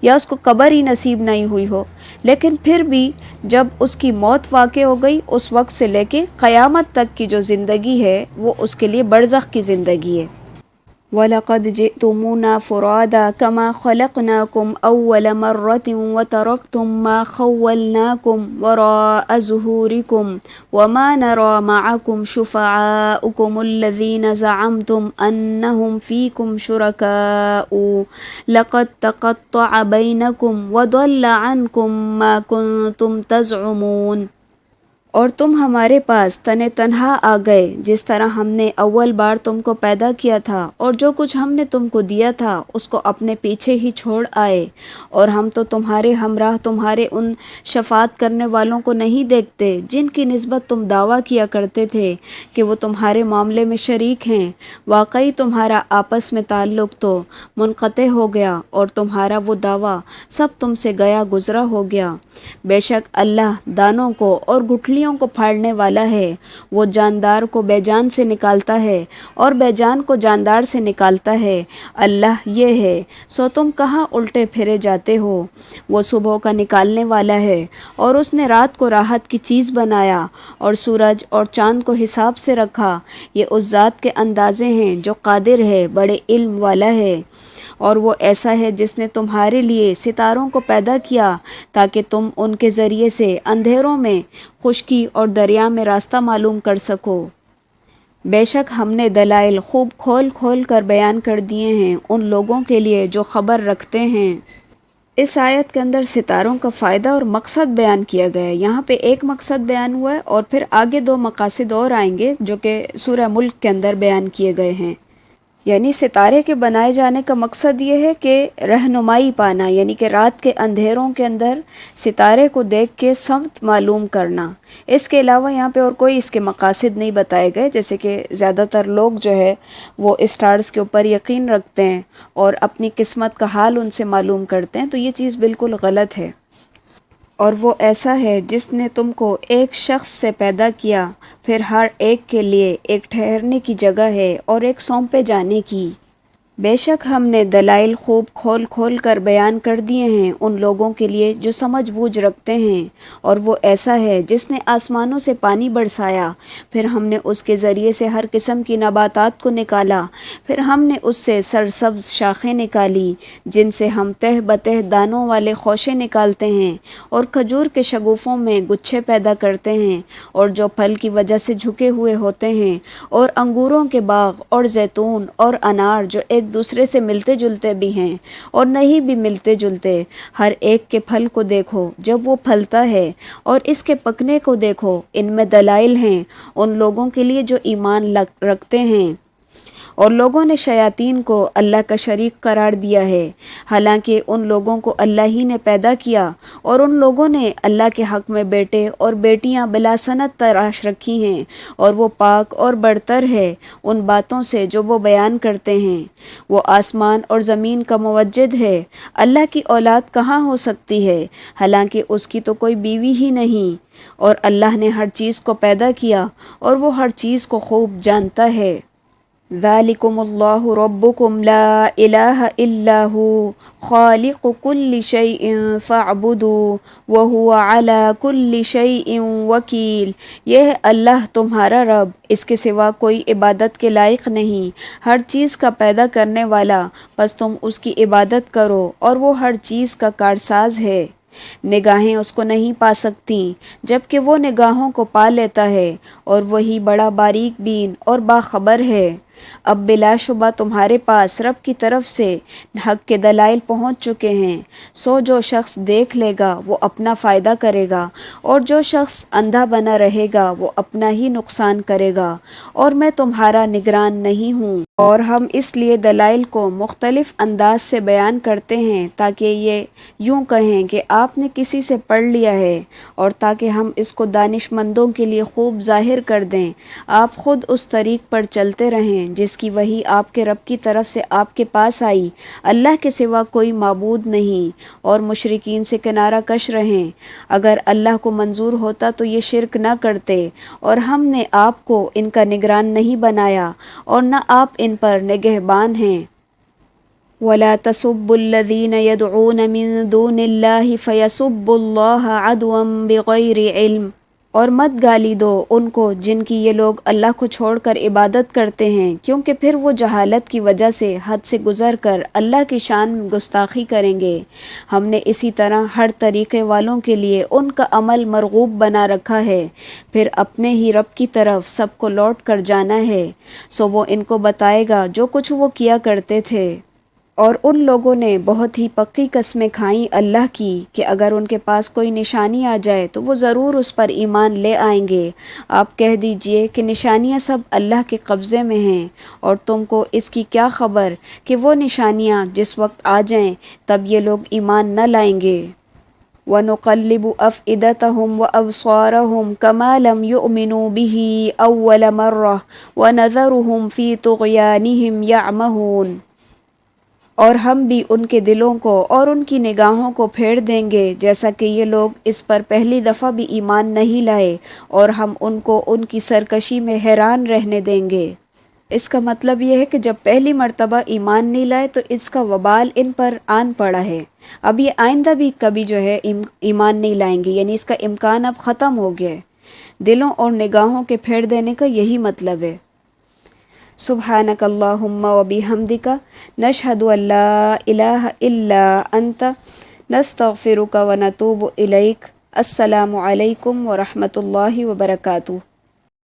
یا اس کو قبر ہی نصیب نہیں ہوئی ہو، لیکن پھر بھی جب اس کی موت واقع ہو گئی، اس وقت سے لے کے قیامت تک کی جو زندگی ہے وہ اس کے لیے برزخ کی زندگی ہے۔ وَلَقَدْ جِئْتُمُونَا فُرَادَىٰ كَمَا خَلَقْنَاكُمْ أَوَّلَ مَرَّةٍ وَتَرَكْتُم مَّا خَوَّلْنَاكُمْ وَرَاءَ ظُهُورِكُمْ وَمَا نَرَىٰ مَعَكُمْ شُفَعَاءَكُمُ الَّذِينَ زَعَمْتُمْ أَنَّهُمْ فِيكُمْ شُرَكَاءُ لَقَد تَّقَطَّعَ بَيْنَكُمْ وَضَلَّ عَنكُم مَّا كُنتُمْ تَزْعُمُونَ۔ اور تم ہمارے پاس تنہا آ گئے جس طرح ہم نے اول بار تم کو پیدا کیا تھا، اور جو کچھ ہم نے تم کو دیا تھا اس کو اپنے پیچھے ہی چھوڑ آئے، اور ہم تو تمہارے ہمراہ تمہارے ان شفاعت کرنے والوں کو نہیں دیکھتے جن کی نسبت تم دعویٰ کیا کرتے تھے کہ وہ تمہارے معاملے میں شریک ہیں۔ واقعی تمہارا آپس میں تعلق تو منقطع ہو گیا، اور تمہارا وہ دعویٰ سب تم سے گیا گزرا ہو گیا۔ بے شک اللہ دانوں کو اور گٹھلیوں کو پھاڑنے والا ہے، وہ جاندار کو بے جان سے نکالتا ہے اور بے جان کو جاندار سے نکالتا ہے، اللہ یہ ہے، سو تم کہاں الٹے پھرے جاتے ہو۔ وہ صبح کا نکالنے والا ہے، اور اس نے رات کو راحت کی چیز بنایا، اور سورج اور چاند کو حساب سے رکھا۔ یہ اس ذات کے اندازے ہیں جو قادر ہے، بڑے علم والا ہے۔ اور وہ ایسا ہے جس نے تمہارے لیے ستاروں کو پیدا کیا تاکہ تم ان کے ذریعے سے اندھیروں میں خشکی اور دریا میں راستہ معلوم کر سکو۔ بے شک ہم نے دلائل خوب کھول کھول کر بیان کر دیے ہیں ان لوگوں کے لیے جو خبر رکھتے ہیں۔ اس آیت کے اندر ستاروں کا فائدہ اور مقصد بیان کیا گیا ہے۔ یہاں پہ ایک مقصد بیان ہوا ہے، اور پھر آگے دو مقاصد اور آئیں گے جو کہ سورہ ملک کے اندر بیان کیے گئے ہیں۔ یعنی ستارے کے بنائے جانے کا مقصد یہ ہے کہ رہنمائی پانا، یعنی کہ رات کے اندھیروں کے اندر ستارے کو دیکھ کے سمت معلوم کرنا۔ اس کے علاوہ یہاں پہ اور کوئی اس کے مقاصد نہیں بتائے گئے، جیسے کہ زیادہ تر لوگ جو ہے وہ اسٹارز کے اوپر یقین رکھتے ہیں اور اپنی قسمت کا حال ان سے معلوم کرتے ہیں، تو یہ چیز بالکل غلط ہے۔ اور وہ ایسا ہے جس نے تم کو ایک شخص سے پیدا کیا، پھر ہر ایک کے لیے ایک ٹھہرنے کی جگہ ہے اور ایک سونپے جانے کی۔ بے شک ہم نے دلائل خوب کھول کھول کر بیان کر دیے ہیں ان لوگوں کے لیے جو سمجھ بوجھ رکھتے ہیں۔ اور وہ ایسا ہے جس نے آسمانوں سے پانی برسایا، پھر ہم نے اس کے ذریعے سے ہر قسم کی نباتات کو نکالا، پھر ہم نے اس سے سرسبز شاخیں نکالی جن سے ہم تہ بتہ دانوں والے خوشے نکالتے ہیں، اور کھجور کے شگوفوں میں گچھے پیدا کرتے ہیں، اور جو پھل کی وجہ سے جھکے ہوئے ہوتے ہیں، اور انگوروں کے باغ اور زیتون اور انار جو ایک دوسرے سے ملتے جلتے بھی ہیں اور نہیں بھی ملتے جلتے۔ ہر ایک کے پھل کو دیکھو جب وہ پھلتا ہے، اور اس کے پکنے کو دیکھو، ان میں دلائل ہیں ان لوگوں کے لیے جو ایمان رکھتے ہیں۔ اور لوگوں نے شیاطین کو اللہ کا شریک قرار دیا ہے، حالانکہ ان لوگوں کو اللہ ہی نے پیدا کیا، اور ان لوگوں نے اللہ کے حق میں بیٹے اور بیٹیاں بلا سنت تراش رکھی ہیں، اور وہ پاک اور برتر ہے ان باتوں سے جو وہ بیان کرتے ہیں۔ وہ آسمان اور زمین کا موجد ہے، اللہ کی اولاد کہاں ہو سکتی ہے، حالانکہ اس کی تو کوئی بیوی ہی نہیں۔ اور اللہ نے ہر چیز کو پیدا کیا، اور وہ ہر چیز کو خوب جانتا ہے۔ ذالکم اللہ ربکم لا الہ الا ہو خالق کل شیء فاعبدوا وہو علی کل شیء وکیل۔ یہ ہے اللہ تمہارا رب، اس کے سوا کوئی عبادت کے لائق نہیں، ہر چیز کا پیدا کرنے والا، پس تم اس کی عبادت کرو، اور وہ ہر چیز کا کارساز ہے۔ نگاہیں اس کو نہیں پا سکتیں جبکہ وہ نگاہوں کو پا لیتا ہے، اور وہی بڑا باریک بین اور باخبر ہے۔ اب بلا شبہ تمہارے پاس رب کی طرف سے حق کے دلائل پہنچ چکے ہیں، سو جو شخص دیکھ لے گا وہ اپنا فائدہ کرے گا، اور جو شخص اندھا بنا رہے گا وہ اپنا ہی نقصان کرے گا، اور میں تمہارا نگران نہیں ہوں۔ اور ہم اس لیے دلائل کو مختلف انداز سے بیان کرتے ہیں تاکہ یہ یوں کہیں کہ آپ نے کسی سے پڑھ لیا ہے، اور تاکہ ہم اس کو دانش مندوں کے لیے خوب ظاہر کر دیں۔ آپ خود اس طریق پر چلتے رہیں جس کی وحی آپ کے رب کی طرف سے آپ کے پاس آئی، اللہ کے سوا کوئی معبود نہیں، اور مشرکین سے کنارہ کش رہیں۔ اگر اللہ کو منظور ہوتا تو یہ شرک نہ کرتے، اور ہم نے آپ کو ان کا نگران نہیں بنایا اور نہ آپ ان پر نگہبان ہیں۔ وَلَا تَسُبُّوا الَّذِينَ يَدْعُونَ مِن دُونِ اللَّهِ فَيَسُبُّوا اللَّهَ عَدْوًا بِغَيْرِ عِلْمٍ، اور مت گالی دو ان کو جن کی یہ لوگ اللہ کو چھوڑ کر عبادت کرتے ہیں، کیونکہ پھر وہ جہالت کی وجہ سے حد سے گزر کر اللہ کی شان میں گستاخی کریں گے۔ ہم نے اسی طرح ہر طریقے والوں کے لیے ان کا عمل مرغوب بنا رکھا ہے، پھر اپنے ہی رب کی طرف سب کو لوٹ کر جانا ہے، سو وہ ان کو بتائے گا جو کچھ وہ کیا کرتے تھے۔ اور ان لوگوں نے بہت ہی پکی قسمیں کھائیں اللہ کی کہ اگر ان کے پاس کوئی نشانی آ جائے تو وہ ضرور اس پر ایمان لے آئیں گے۔ آپ کہہ دیجئے کہ نشانیاں سب اللہ کے قبضے میں ہیں، اور تم کو اس کی کیا خبر کہ وہ نشانیاں جس وقت آ جائیں تب یہ لوگ ایمان نہ لائیں گے۔ وَنُقَلِّبُ أَفْئِدَتَهُمْ وَأَبْصَارَهُمْ كَمَا لَمْ يُؤْمِنُوا بِهِ أَوَّلَ مَرَّةٍ وَنَذَرُهُمْ فِي طُغْيَانِهِمْ يَعْمَهُونَ، اور ہم بھی ان کے دلوں کو اور ان کی نگاہوں کو پھیر دیں گے جیسا کہ یہ لوگ اس پر پہلی دفعہ بھی ایمان نہیں لائے، اور ہم ان کو ان کی سرکشی میں حیران رہنے دیں گے۔ اس کا مطلب یہ ہے کہ جب پہلی مرتبہ ایمان نہیں لائے تو اس کا وبال ان پر آن پڑا ہے، اب یہ آئندہ بھی کبھی جو ہے ایمان نہیں لائیں گے، یعنی اس کا امکان اب ختم ہو گیا ہے۔ دلوں اور نگاہوں کے پھیر دینے کا یہی مطلب ہے۔ سبحانک اللہم و بحمدک، نشہد ان لا الہ الا انت، نستغفرک و نتوب الیک۔ السلام علیکم ورحمۃ اللہ وبرکاتہ۔